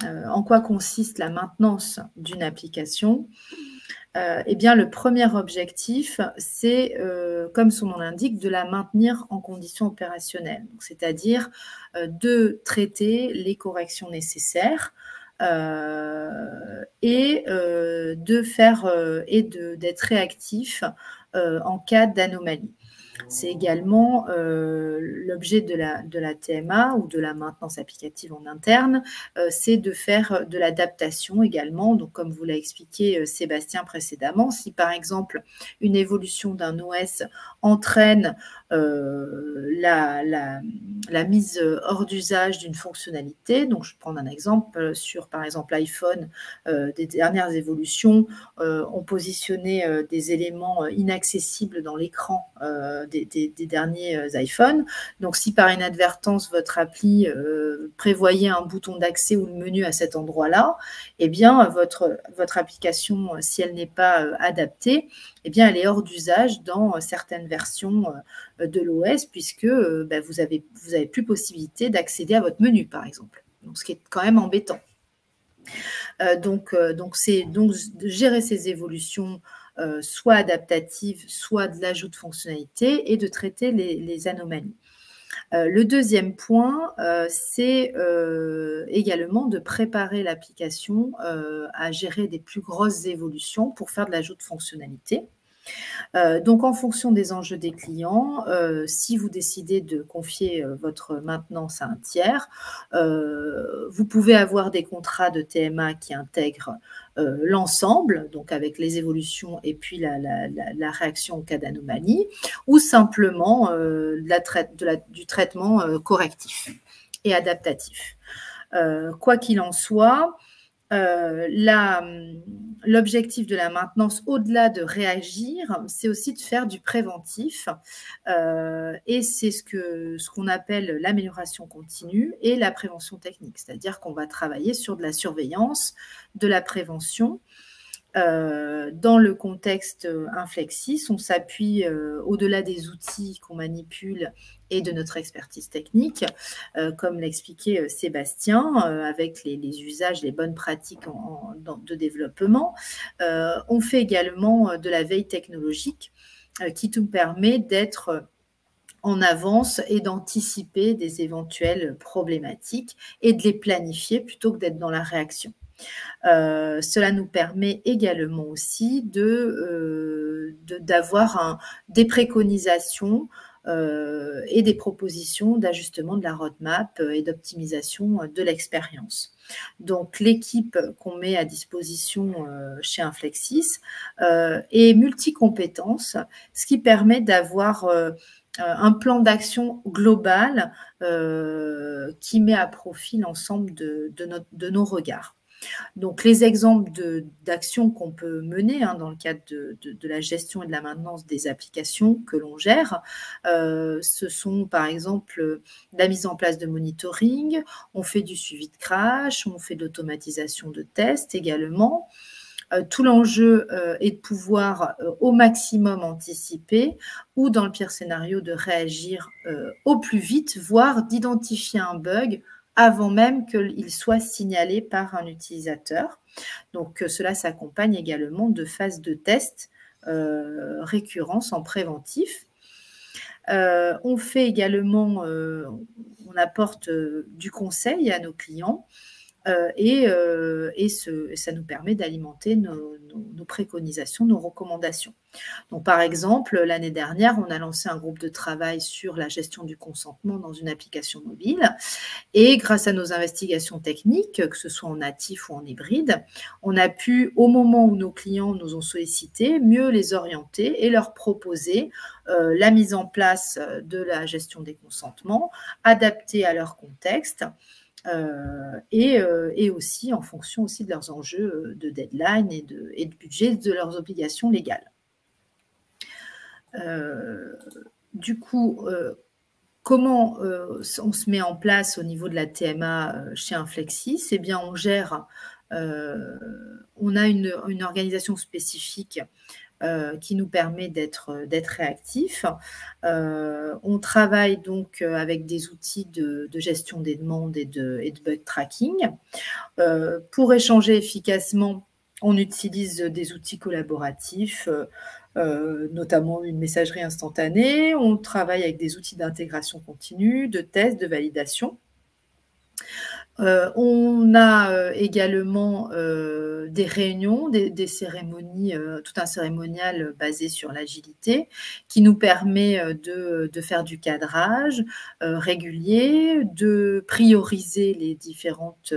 En quoi consiste la maintenance d'une application? Eh bien, le premier objectif, c'est, comme son nom l'indique, de la maintenir en conditions opérationnelles. C'est-à-dire de traiter les corrections nécessaires et d'être réactif en cas d'anomalie. C'est également l'objet de la TMA ou de la maintenance applicative en interne, c'est de faire de l'adaptation également. Donc, comme vous l'a expliqué Sébastien précédemment, si par exemple une évolution d'un OS entraîne la mise hors d'usage d'une fonctionnalité, donc je vais prendre un exemple sur par exemple l'iPhone, des dernières évolutions ont positionné des éléments inaccessibles dans l'écran des derniers iPhones. Donc, si par inadvertance, votre appli prévoyait un bouton d'accès ou le menu à cet endroit-là, eh bien, votre application, si elle n'est pas adaptée, eh bien, elle est hors d'usage dans certaines versions de l'OS puisque vous n'avez plus possibilité d'accéder à votre menu, par exemple. Donc, ce qui est quand même embêtant. Donc, c'est donc de gérer ces évolutions soit adaptatives, soit de l'ajout de fonctionnalités et de traiter les anomalies. Le deuxième point, c'est également de préparer l'application à gérer des plus grosses évolutions pour faire de l'ajout de fonctionnalités. Donc, en fonction des enjeux des clients, si vous décidez de confier votre maintenance à un tiers, vous pouvez avoir des contrats de TMA qui intègrent l'ensemble, donc avec les évolutions et puis la réaction en cas d'anomalie, ou simplement du traitement correctif et adaptatif. Quoi qu'il en soit, l'objectif de la maintenance, au-delà de réagir, c'est aussi de faire du préventif. Et c'est ce qu'on appelle l'amélioration continue et la prévention technique. C'est-à-dire qu'on va travailler sur de la surveillance, de la prévention. Dans le contexte Inflexsys, on s'appuie au-delà des outils qu'on manipule et de notre expertise technique, comme l'expliquait Sébastien, avec les usages, les bonnes pratiques de développement. On fait également de la veille technologique qui nous permet d'être en avance et d'anticiper des éventuelles problématiques et de les planifier plutôt que d'être dans la réaction. Cela nous permet également aussi d'avoir des préconisations et des propositions d'ajustement de la roadmap et d'optimisation de l'expérience. Donc, l'équipe qu'on met à disposition chez Inflexsys est multicompétence, ce qui permet d'avoir un plan d'action global qui met à profit l'ensemble de nos regards. Donc, les exemples d'actions qu'on peut mener dans le cadre de la gestion et de la maintenance des applications que l'on gère, ce sont par exemple la mise en place de monitoring, on fait du suivi de crash, on fait de l'automatisation de tests également. Tout l'enjeu est de pouvoir au maximum anticiper ou, dans le pire scénario, de réagir au plus vite, voire d'identifier un bug avant même qu'il soit signalé par un utilisateur. Donc, cela s'accompagne également de phases de test récurrence en préventif. On fait également, on apporte du conseil à nos clients et ça nous permet d'alimenter nos préconisations, nos recommandations. Donc, par exemple, l'année dernière, on a lancé un groupe de travail sur la gestion du consentement dans une application mobile. Et grâce à nos investigations techniques, que ce soit en natif ou en hybride, on a pu, au moment où nos clients nous ont sollicité, mieux les orienter et leur proposer la mise en place de la gestion des consentements, adaptée à leur contexte, et aussi en fonction aussi de leurs enjeux de deadline et de budget, de leurs obligations légales. Du coup, comment on se met en place au niveau de la TMA chez Inflexsys? Eh bien, on gère, on a une organisation spécifique qui nous permet d'être réactifs. On travaille donc avec des outils de gestion des demandes et de bug tracking. Pour échanger efficacement, on utilise des outils collaboratifs, notamment une messagerie instantanée. On travaille avec des outils d'intégration continue, de test, de validation. On a également des réunions, des cérémonies, tout un cérémonial basé sur l'agilité qui nous permet de faire du cadrage régulier, de prioriser les différentes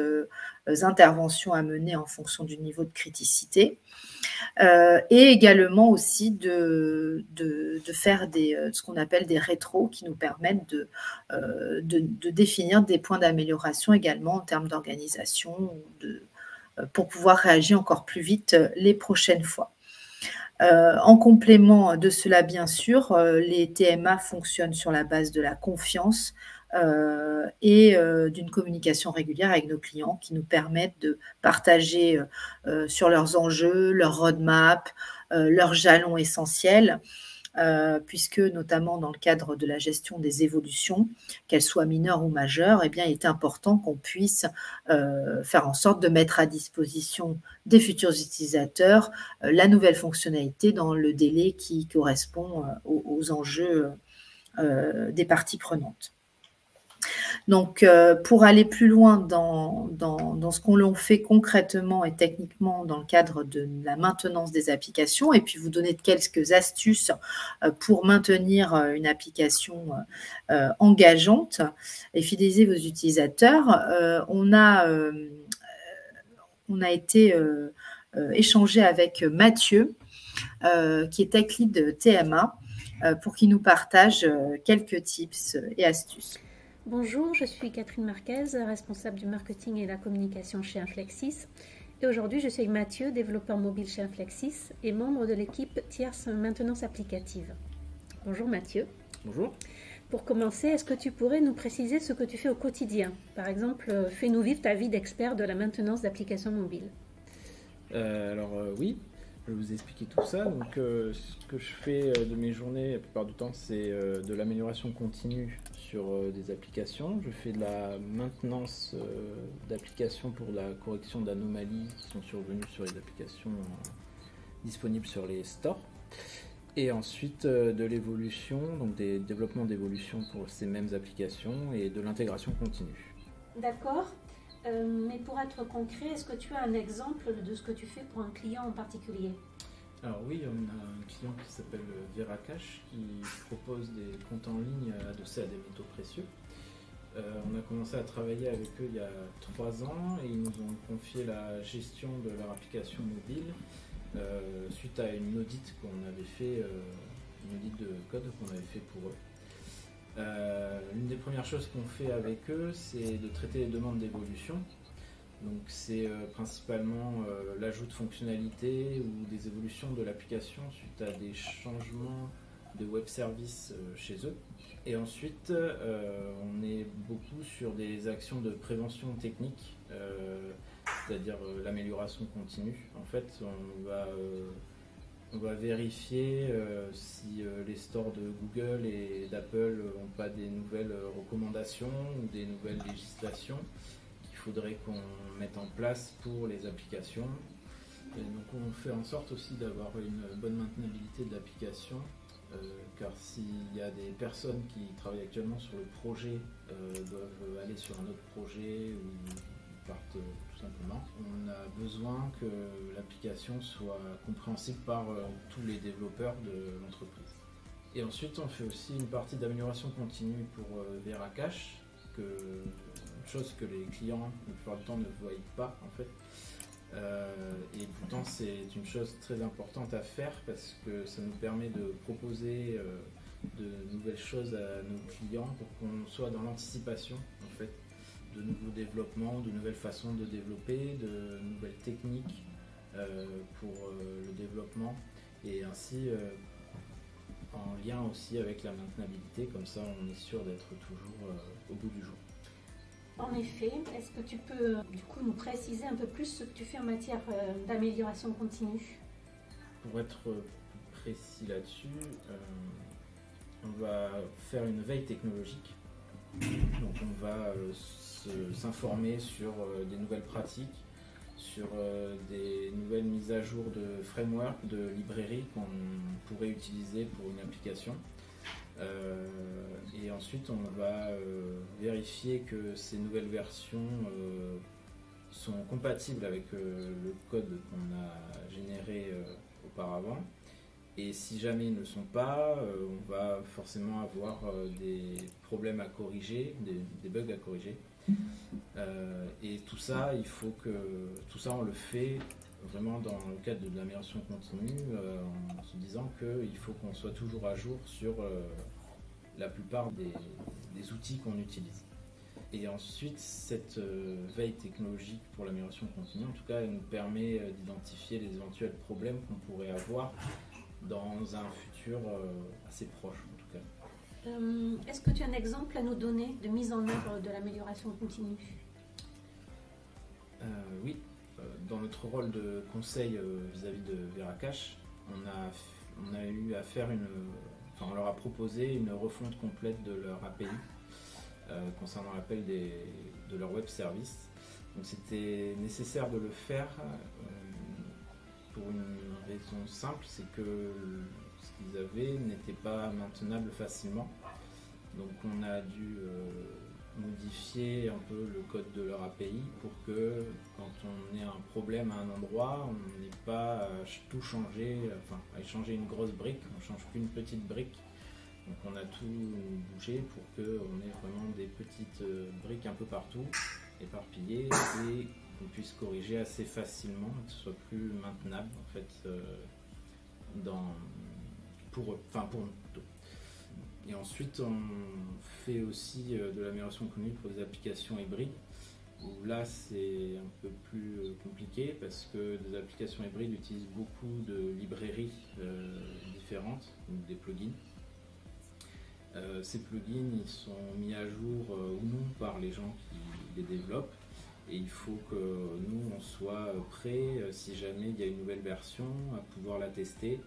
interventions à mener en fonction du niveau de criticité. Et également aussi de faire ce qu'on appelle des rétros qui nous permettent de définir des points d'amélioration également en termes d'organisation pour pouvoir réagir encore plus vite les prochaines fois. En complément de cela, bien sûr, les TMA fonctionnent sur la base de la confiance et d'une communication régulière avec nos clients qui nous permettent de partager sur leurs enjeux, leur roadmap, leurs jalons essentiels puisque notamment dans le cadre de la gestion des évolutions, qu'elles soient mineures ou majeures, eh bien, il est important qu'on puisse faire en sorte de mettre à disposition des futurs utilisateurs la nouvelle fonctionnalité dans le délai qui correspond aux enjeux des parties prenantes. Donc, pour aller plus loin dans ce qu'on l'on fait concrètement et techniquement dans le cadre de la maintenance des applications, et puis vous donner quelques astuces pour maintenir une application engageante et fidéliser vos utilisateurs, on a été échangé avec Mathieu, qui est Tech Lead TMA, pour qu'il nous partage quelques tips et astuces. Bonjour, je suis Catherine Marquez, responsable du marketing et la communication chez Inflexis. Et aujourd'hui, je suis avec Mathieu, développeur mobile chez Inflexis et membre de l'équipe tierce maintenance applicative. Bonjour Mathieu. Bonjour. Pour commencer, est-ce que tu pourrais nous préciser ce que tu fais au quotidien? Par exemple, fais-nous vivre ta vie d'expert de la maintenance d'applications mobiles. Oui, je vais vous expliquer tout ça. Donc, ce que je fais de mes journées, la plupart du temps, c'est de l'amélioration continue sur des applications. Je fais de la maintenance d'applications pour la correction d'anomalies qui sont survenues sur les applications disponibles sur les stores. Et ensuite de l'évolution, donc des développements d'évolution pour ces mêmes applications et de l'intégration continue. D'accord. Mais pour être concret, est-ce que tu as un exemple de ce que tu fais pour un client en particulier? Alors oui, on a un client qui s'appelle Veracash qui propose des comptes en ligne adossés à des métaux précieux. On a commencé à travailler avec eux il y a 3 ans et ils nous ont confié la gestion de leur application mobile suite à une audit qu'on avait fait, une audit de code qu'on avait fait pour eux. L'une des premières choses qu'on fait avec eux, c'est de traiter les demandes d'évolution. Donc c'est principalement l'ajout de fonctionnalités ou des évolutions de l'application suite à des changements de web service chez eux. Et ensuite, on est beaucoup sur des actions de prévention technique, c'est-à-dire l'amélioration continue. En fait, on va vérifier si les stores de Google et d'Apple n'ont pas des nouvelles recommandations ou des nouvelles législations qu'il faudrait qu'on mette en place pour les applications. Et donc on fait en sorte aussi d'avoir une bonne maintenabilité de l'application, car s'il y a des personnes qui travaillent actuellement sur le projet doivent aller sur un autre projet ou partent tout simplement, on a besoin que l'application soit compréhensible par tous les développeurs de l'entreprise. Et ensuite on fait aussi une partie d'amélioration continue pour Veracash, une chose que les clients la plupart du temps ne voient pas en fait. Et pourtant c'est une chose très importante à faire parce que ça nous permet de proposer de nouvelles choses à nos clients pour qu'on soit dans l'anticipation en fait, de nouveaux développements, de nouvelles façons de développer, de nouvelles techniques pour le développement et ainsi en lien aussi avec la maintenabilité, comme ça on est sûr d'être toujours au bout du jour. En effet, est-ce que tu peux du coup nous préciser un peu plus ce que tu fais en matière d'amélioration continue? Pour être précis là-dessus, on va faire une veille technologique. Donc on va s'informer sur des nouvelles pratiques, sur des nouvelles mises à jour de framework, de librairies qu'on pourrait utiliser pour une application. Et ensuite on va vérifier que ces nouvelles versions sont compatibles avec le code qu'on a généré auparavant. Et si jamais ils ne le sont pas, on va forcément avoir des problèmes à corriger, des bugs à corriger. Et tout ça, on le fait vraiment dans le cadre de l'amélioration continue, en se disant qu'il faut qu'on soit toujours à jour sur la plupart des outils qu'on utilise. Et ensuite, cette veille technologique pour l'amélioration continue, en tout cas, elle nous permet d'identifier les éventuels problèmes qu'on pourrait avoir dans un futur assez proche en tout cas. Est-ce que tu as un exemple à nous donner de mise en œuvre de l'amélioration continue? Oui, dans notre rôle de conseil vis-à-vis de Veracash, on a on a eu à faire on leur a proposé une refonte complète de leur API concernant l'appel de leur web service. Donc c'était nécessaire de le faire pour une raison simple, c'est que ce qu'ils avaient n'était pas maintenable facilement. Donc on a dû modifier un peu le code de leur API pour que quand on ait un problème à un endroit, on n'ait pas à tout changer, à changer une grosse brique, on ne change qu'une petite brique. Donc on a tout bougé pour qu'on ait vraiment des petites briques un peu partout, éparpillées, et qu'on puisse corriger assez facilement, que ce soit plus maintenable en fait pour nous. Et ensuite, on fait aussi de l'amélioration continue pour des applications hybrides, où là c'est un peu plus compliqué parce que des applications hybrides utilisent beaucoup de librairies différentes, donc des plugins. Ces plugins ils sont mis à jour ou non par les gens qui les développent, et il faut que nous on soit prêts si jamais il y a une nouvelle version à pouvoir la tester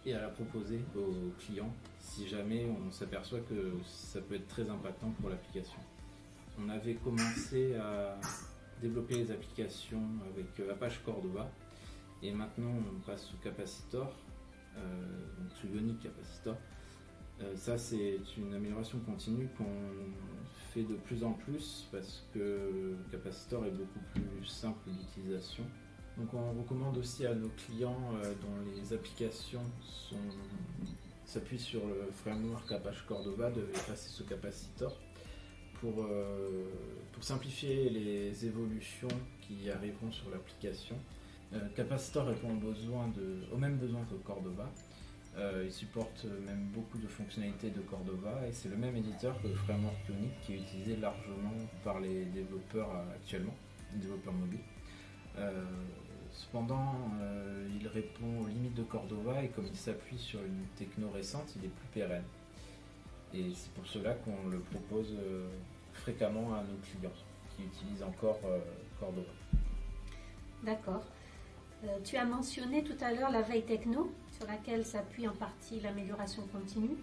et à la proposer aux clients si jamais on s'aperçoit que ça peut être très impactant pour l'application. On avait commencé à développer les applications avec Apache Cordova, et maintenant on passe sous Capacitor, donc sous Ionic Capacitor. Ça c'est une amélioration continue qu'on fait de plus en plus parce que Capacitor est beaucoup plus simple d'utilisation. Donc on recommande aussi à nos clients dont les applications s'appuient sur le framework Apache Cordova de passer sous Capacitor pour simplifier les évolutions qui arriveront sur l'application. Capacitor répond aux mêmes besoins que Cordova. Il supporte même beaucoup de fonctionnalités de Cordova, et c'est le même éditeur que le framework Ionic qui est utilisé largement par les développeurs actuellement, les développeurs mobiles. Cependant, il répond aux limites de Cordova, et comme il s'appuie sur une techno récente, il est plus pérenne. Et c'est pour cela qu'on le propose fréquemment à nos clients qui utilisent encore Cordova. D'accord. Tu as mentionné tout à l'heure la veille techno, sur laquelle s'appuie en partie l'amélioration continue.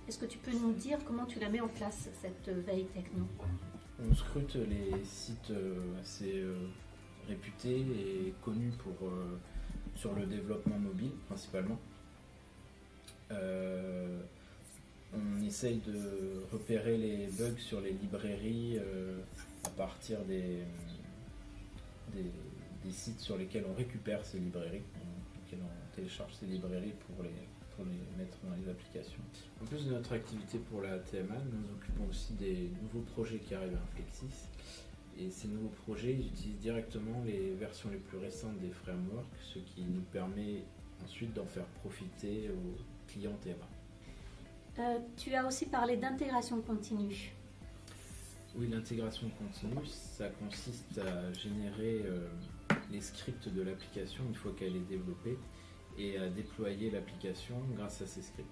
Est-ce que tu peux nous dire comment tu la mets en place, cette veille techno? On scrute les sites assez réputés et connus sur le développement mobile principalement. On essaye de repérer les bugs sur les librairies à partir des sites sur lesquels on récupère ces librairies, on télécharge ces librairies pour les mettre dans les applications. En plus de notre activité pour la TMA, nous nous occupons aussi des nouveaux projets qui arrivent à Inflexis. Et ces nouveaux projets ils utilisent directement les versions les plus récentes des frameworks, ce qui nous permet ensuite d'en faire profiter aux clients TMA. Tu as aussi parlé d'intégration continue. Oui, l'intégration continue, ça consiste à générer les scripts de l'application une fois qu'elle est développée et à déployer l'application grâce à ces scripts.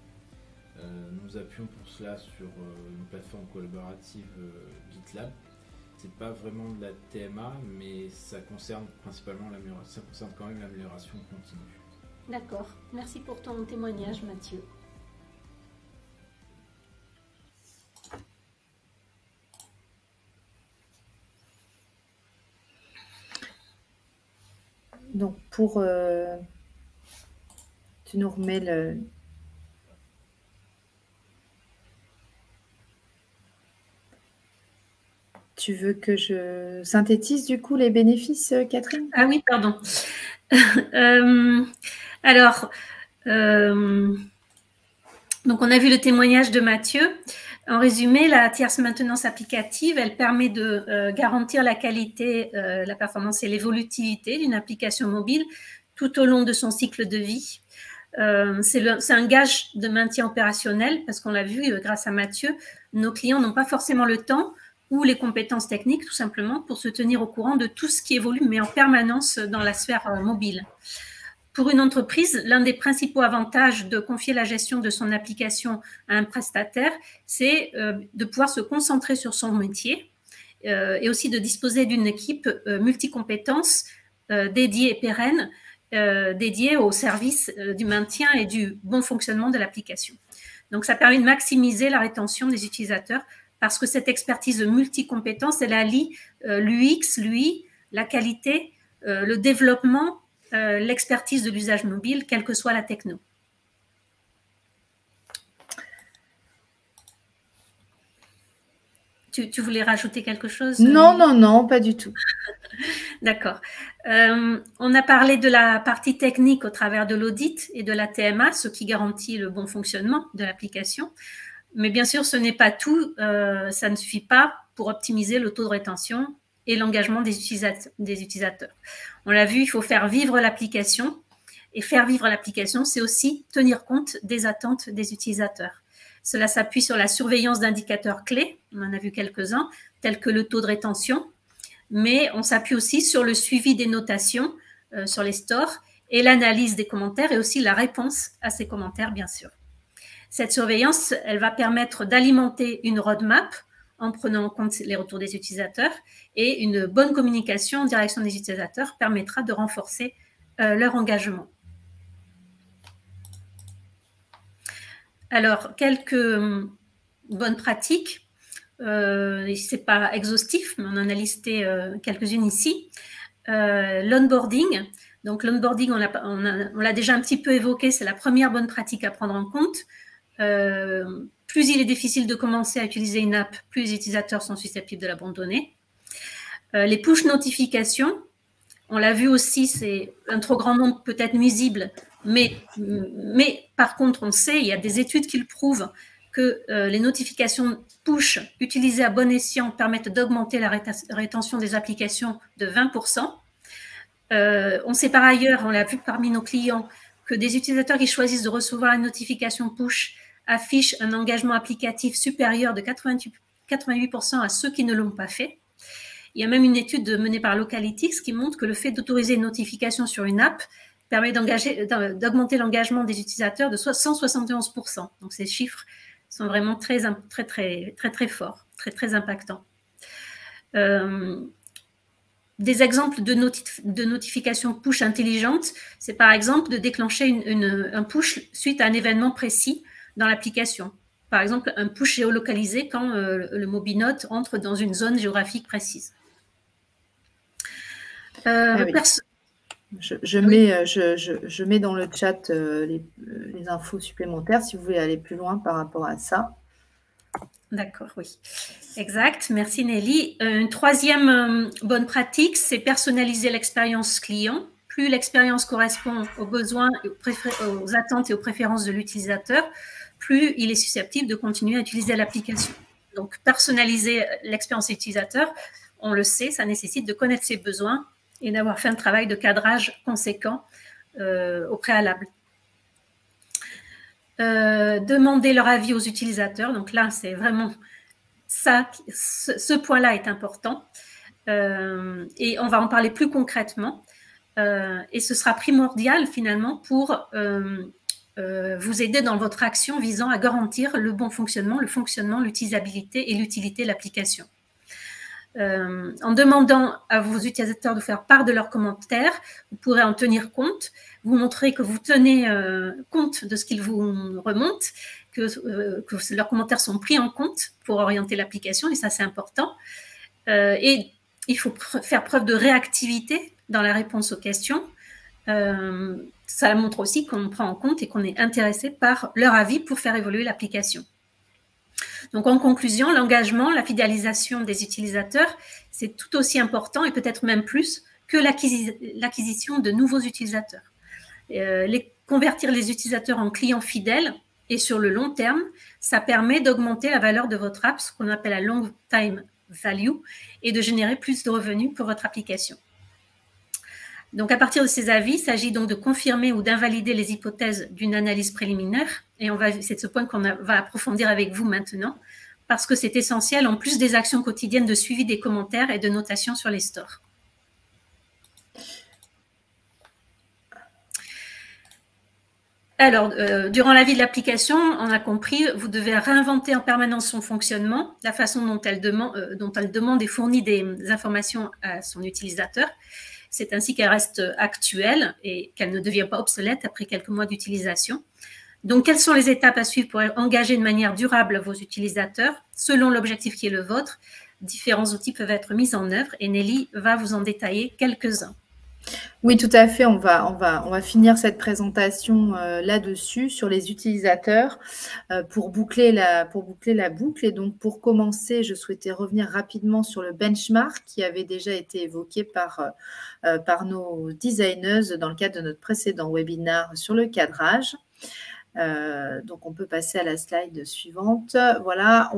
Nous appuyons pour cela sur une plateforme collaborative GitLab. C'est pas vraiment de la TMA, mais ça concerne principalement l'amélioration, ça concerne quand même l'amélioration continue. D'accord, merci pour ton témoignage, Mathieu. Donc, tu nous remets le... Tu veux que je synthétise du coup les bénéfices, Catherine? Ah oui, pardon. Alors, donc on a vu le témoignage de Mathieu. En résumé, la tierce maintenance applicative, elle permet de garantir la qualité, la performance et l'évolutivité d'une application mobile tout au long de son cycle de vie. C'est un gage de maintien opérationnel parce qu'on l'a vu grâce à Mathieu, nos clients n'ont pas forcément le temps ou les compétences techniques tout simplement pour se tenir au courant de tout ce qui évolue mais en permanence dans la sphère mobile. Pour une entreprise, l'un des principaux avantages de confier la gestion de son application à un prestataire, c'est de pouvoir se concentrer sur son métier et aussi de disposer d'une équipe multicompétences dédiée et pérenne dédié au service du maintien et du bon fonctionnement de l'application. Donc, ça permet de maximiser la rétention des utilisateurs parce que cette expertise multicompétence, elle allie l'UX, l'UI, la qualité, le développement, l'expertise de l'usage mobile, quelle que soit la techno. Tu voulais rajouter quelque chose? Non, pas du tout. D'accord. On a parlé de la partie technique au travers de l'audit et de la TMA, ce qui garantit le bon fonctionnement de l'application. Mais bien sûr, ce n'est pas tout. Ça ne suffit pas pour optimiser le taux de rétention et l'engagement des utilisateurs. On l'a vu, il faut faire vivre l'application. Et faire vivre l'application, c'est aussi tenir compte des attentes des utilisateurs. Cela s'appuie sur la surveillance d'indicateurs clés, on en a vu quelques-uns, tels que le taux de rétention, mais on s'appuie aussi sur le suivi des notations sur les stores et l'analyse des commentaires et aussi la réponse à ces commentaires, bien sûr. Cette surveillance, elle va permettre d'alimenter une roadmap en prenant en compte les retours des utilisateurs et une bonne communication en direction des utilisateurs permettra de renforcer leur engagement. Alors, quelques bonnes pratiques. C'est pas exhaustif, mais on en a listé quelques-unes ici. L'onboarding. Donc, l'onboarding, on l'a déjà un petit peu évoqué, c'est la première bonne pratique à prendre en compte. Plus il est difficile de commencer à utiliser une app, plus les utilisateurs sont susceptibles de l'abandonner. Les push notifications, on l'a vu aussi, c'est un trop grand nombre peut-être nuisible, mais par contre, on sait, il y a des études qui le prouvent, que les notifications push utilisées à bon escient permettent d'augmenter la rétention des applications de 20%. On sait par ailleurs, on l'a vu parmi nos clients, que des utilisateurs qui choisissent de recevoir une notification push affichent un engagement applicatif supérieur de 88% à ceux qui ne l'ont pas fait. Il y a même une étude menée par Localytics qui montre que le fait d'autoriser une notification sur une app permet d'augmenter l'engagement des utilisateurs de 171%. Donc, ces chiffres sont vraiment très forts, très impactants. Des exemples de notifications push intelligentes, c'est par exemple de déclencher un push suite à un événement précis dans l'application. Par exemple, un push géolocalisé quand le Mobinote entre dans une zone géographique précise. Je mets dans le chat les infos supplémentaires si vous voulez aller plus loin par rapport à ça. D'accord, oui. Exact. Merci Nelly. Une troisième bonne pratique, c'est personnaliser l'expérience client. Plus l'expérience correspond aux besoins, aux attentes et aux préférences de l'utilisateur, plus il est susceptible de continuer à utiliser l'application. Donc, personnaliser l'expérience utilisateur, on le sait, ça nécessite de connaître ses besoins et d'avoir fait un travail de cadrage conséquent au préalable. Demander leur avis aux utilisateurs. Donc là, c'est vraiment ça, ce point-là est important. Et on va en parler plus concrètement. Et ce sera primordial finalement pour vous aider dans votre action visant à garantir le bon fonctionnement, l'utilisabilité et l'utilité de l'application. En demandant à vos utilisateurs de faire part de leurs commentaires, vous pourrez en tenir compte, vous montrer que vous tenez compte de ce qu'ils vous remontent, que leurs commentaires sont pris en compte pour orienter l'application, et ça c'est important. Et il faut faire preuve de réactivité dans la réponse aux questions. Ça montre aussi qu'on prend en compte et qu'on est intéressé par leur avis pour faire évoluer l'application. Donc, en conclusion, l'engagement, la fidélisation des utilisateurs, c'est tout aussi important et peut-être même plus que l'acquisition de nouveaux utilisateurs. Convertir les utilisateurs en clients fidèles et sur le long terme, ça permet d'augmenter la valeur de votre app, ce qu'on appelle la long time value, et de générer plus de revenus pour votre application. Donc, à partir de ces avis, il s'agit donc de confirmer ou d'invalider les hypothèses d'une analyse préliminaire. Et c'est ce point qu'on va approfondir avec vous maintenant, parce que c'est essentiel en plus des actions quotidiennes de suivi des commentaires et de notation sur les stores. Alors, durant la vie de l'application, on a compris, vous devez réinventer en permanence son fonctionnement, la façon dont elle demande et fournit des informations à son utilisateur. C'est ainsi qu'elle reste actuelle et qu'elle ne devient pas obsolète après quelques mois d'utilisation. Donc, quelles sont les étapes à suivre pour engager de manière durable vos utilisateurs selon l'objectif qui est le vôtre? Différents outils peuvent être mis en œuvre et Nelly va vous en détailler quelques-uns. Oui, tout à fait. On va finir cette présentation là-dessus, sur les utilisateurs, pour boucler la boucle. Et donc, pour commencer, je souhaitais revenir rapidement sur le benchmark qui avait déjà été évoqué par nos designers dans le cadre de notre précédent webinaire sur le cadrage. Donc, on peut passer à la slide suivante. Voilà,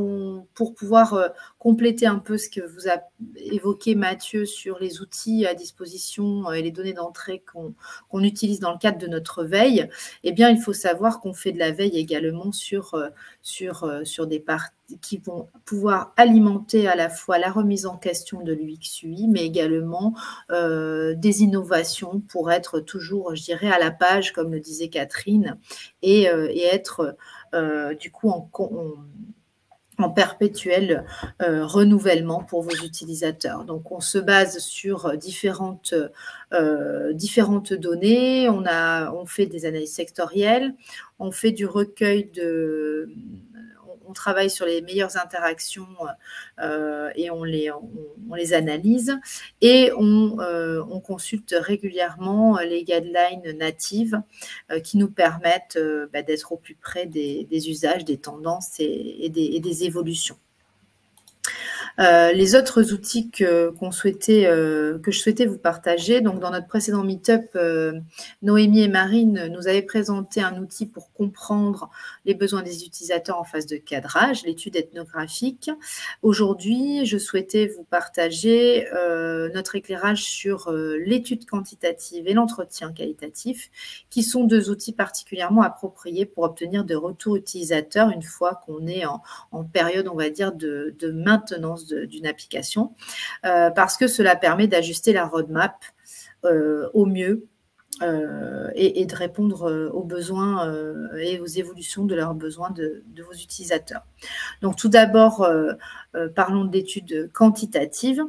pour pouvoir compléter un peu ce que vous a évoqué Mathieu sur les outils à disposition et les données d'entrée qu'on utilise dans le cadre de notre veille, eh bien, il faut savoir qu'on fait de la veille également sur des parties qui vont pouvoir alimenter à la fois la remise en question de l'UX UI, mais également des innovations pour être toujours, je dirais, à la page, comme le disait Catherine, et être du coup en perpétuel renouvellement pour vos utilisateurs. Donc, on se base sur différentes données. On fait des analyses sectorielles, on fait du recueil on travaille sur les meilleures interactions et on les analyse, et on consulte régulièrement les guidelines natives qui nous permettent d'être au plus près des usages, des tendances et des évolutions. Les autres outils que je souhaitais vous partager, donc dans notre précédent meet-up, Noémie et Marine nous avaient présenté un outil pour comprendre les besoins des utilisateurs en phase de cadrage, l'étude ethnographique. Aujourd'hui, je souhaitais vous partager notre éclairage sur l'étude quantitative et l'entretien qualitatif, qui sont deux outils particulièrement appropriés pour obtenir de retours utilisateurs une fois qu'on est en période, on va dire, de maintenance d'une application, parce que cela permet d'ajuster la roadmap au mieux et de répondre aux besoins et aux évolutions de leurs besoins de vos utilisateurs. Donc, tout d'abord, parlons d'études quantitatives.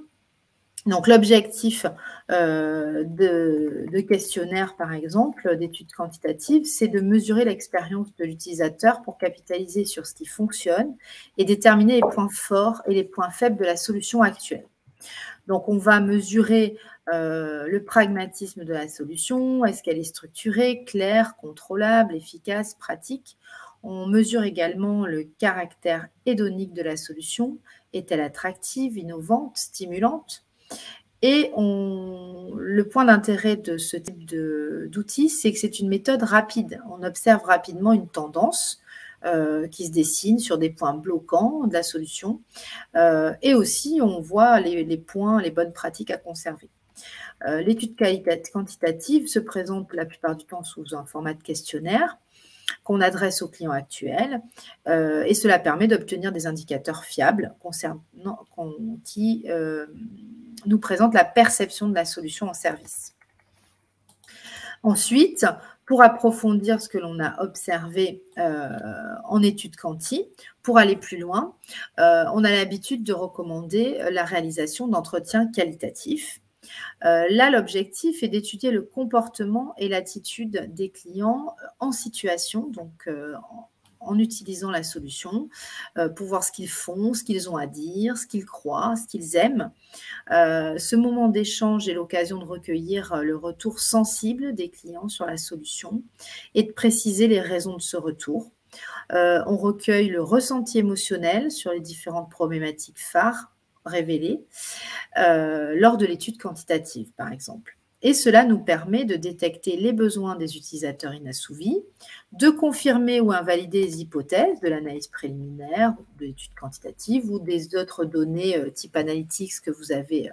Donc, l'objectif de questionnaires, par exemple, d'études quantitatives, c'est de mesurer l'expérience de l'utilisateur pour capitaliser sur ce qui fonctionne et déterminer les points forts et les points faibles de la solution actuelle. Donc, on va mesurer le pragmatisme de la solution. Est-ce qu'elle est structurée, claire, contrôlable, efficace, pratique? On mesure également le caractère hédonique de la solution. Est-elle attractive, innovante, stimulante? Et le point d'intérêt de ce type d'outil, c'est que c'est une méthode rapide. On observe rapidement une tendance qui se dessine sur des points bloquants de la solution. Et aussi, on voit les points, les bonnes pratiques à conserver. L'étude quantitative se présente la plupart du temps sous un format de questionnaire qu'on adresse aux clients actuels, et cela permet d'obtenir des indicateurs fiables qui nous présentent la perception de la solution en service. Ensuite, pour approfondir ce que l'on a observé en étude quanti, pour aller plus loin, on a l'habitude de recommander la réalisation d'entretiens qualitatifs. Là, l'objectif est d'étudier le comportement et l'attitude des clients en situation, donc en utilisant la solution, pour voir ce qu'ils font, ce qu'ils ont à dire, ce qu'ils croient, ce qu'ils aiment. Ce moment d'échange est l'occasion de recueillir le retour sensible des clients sur la solution et de préciser les raisons de ce retour. On recueille le ressenti émotionnel sur les différentes problématiques phares révélées lors de l'étude quantitative, par exemple. Et cela nous permet de détecter les besoins des utilisateurs inassouvis, de confirmer ou invalider les hypothèses de l'analyse préliminaire, de l'étude quantitative ou des autres données type analytics que vous avez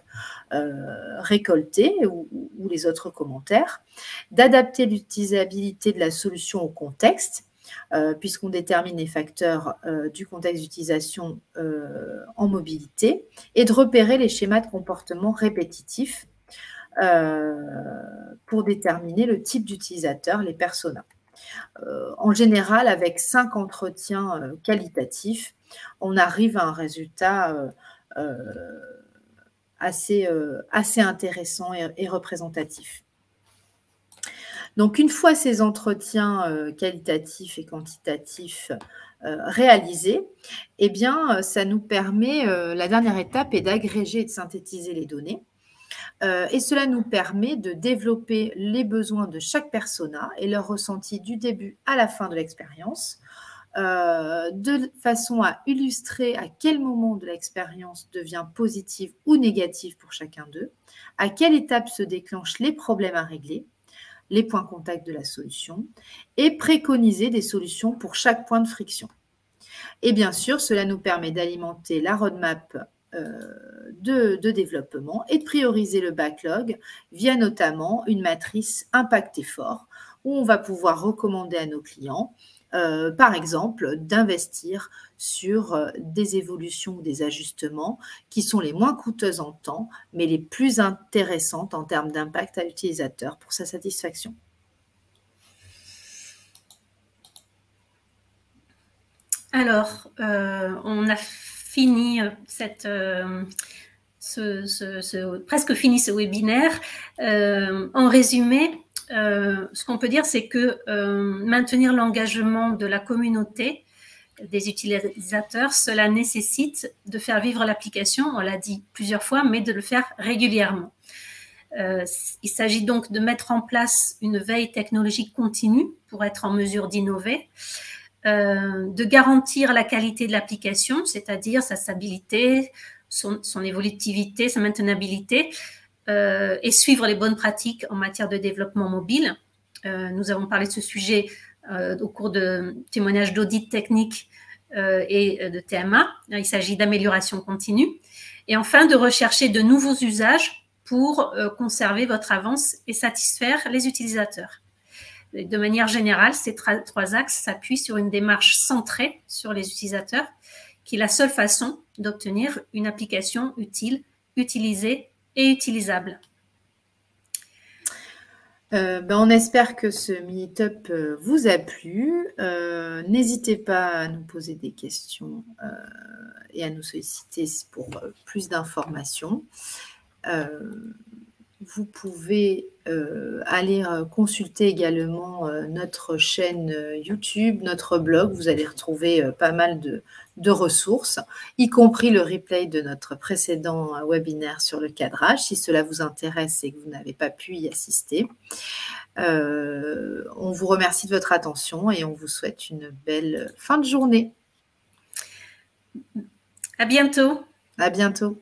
récoltées ou les autres commentaires, d'adapter l'utilisabilité de la solution au contexte, puisqu'on détermine les facteurs du contexte d'utilisation en mobilité, et de repérer les schémas de comportement répétitifs pour déterminer le type d'utilisateur, les personas. En général, avec 5 entretiens qualitatifs, on arrive à un résultat assez intéressant et représentatif. Donc, une fois ces entretiens qualitatifs et quantitatifs réalisés, eh bien, ça nous permet, la dernière étape est d'agréger et de synthétiser les données. Et cela nous permet de développer les besoins de chaque persona et leur ressenti du début à la fin de l'expérience, de façon à illustrer à quel moment de l'expérience devient positive ou négative pour chacun d'eux, à quelle étape se déclenchent les problèmes à régler, les points contacts de la solution, et préconiser des solutions pour chaque point de friction. Et bien sûr, cela nous permet d'alimenter la roadmap de développement et de prioriser le backlog via notamment une matrice impact effort où on va pouvoir recommander à nos clients, par exemple, d'investir sur des évolutions ou des ajustements qui sont les moins coûteuses en temps, mais les plus intéressantes en termes d'impact à l'utilisateur pour sa satisfaction. Alors, on a fini presque fini ce webinaire. En résumé, ce qu'on peut dire, c'est que maintenir l'engagement de la communauté des utilisateurs, cela nécessite de faire vivre l'application, on l'a dit plusieurs fois, mais de le faire régulièrement. Il s'agit donc de mettre en place une veille technologique continue pour être en mesure d'innover, de garantir la qualité de l'application, c'est-à-dire sa stabilité, son évolutivité, sa maintenabilité, et suivre les bonnes pratiques en matière de développement mobile. Nous avons parlé de ce sujet au cours de témoignages d'audit technique et de TMA. Il s'agit d'amélioration continue. Et enfin, de rechercher de nouveaux usages pour conserver votre avance et satisfaire les utilisateurs. De manière générale, ces trois axes s'appuient sur une démarche centrée sur les utilisateurs, qui est la seule façon d'obtenir une application utile, utilisée et utilisable. On espère que ce Meetup vous a plu. N'hésitez pas à nous poser des questions et à nous solliciter pour plus d'informations. Vous pouvez aller consulter également notre chaîne YouTube, notre blog. Vous allez retrouver pas mal de ressources, y compris le replay de notre précédent webinaire sur le cadrage, si cela vous intéresse et que vous n'avez pas pu y assister. On vous remercie de votre attention et on vous souhaite une belle fin de journée. À bientôt. À bientôt.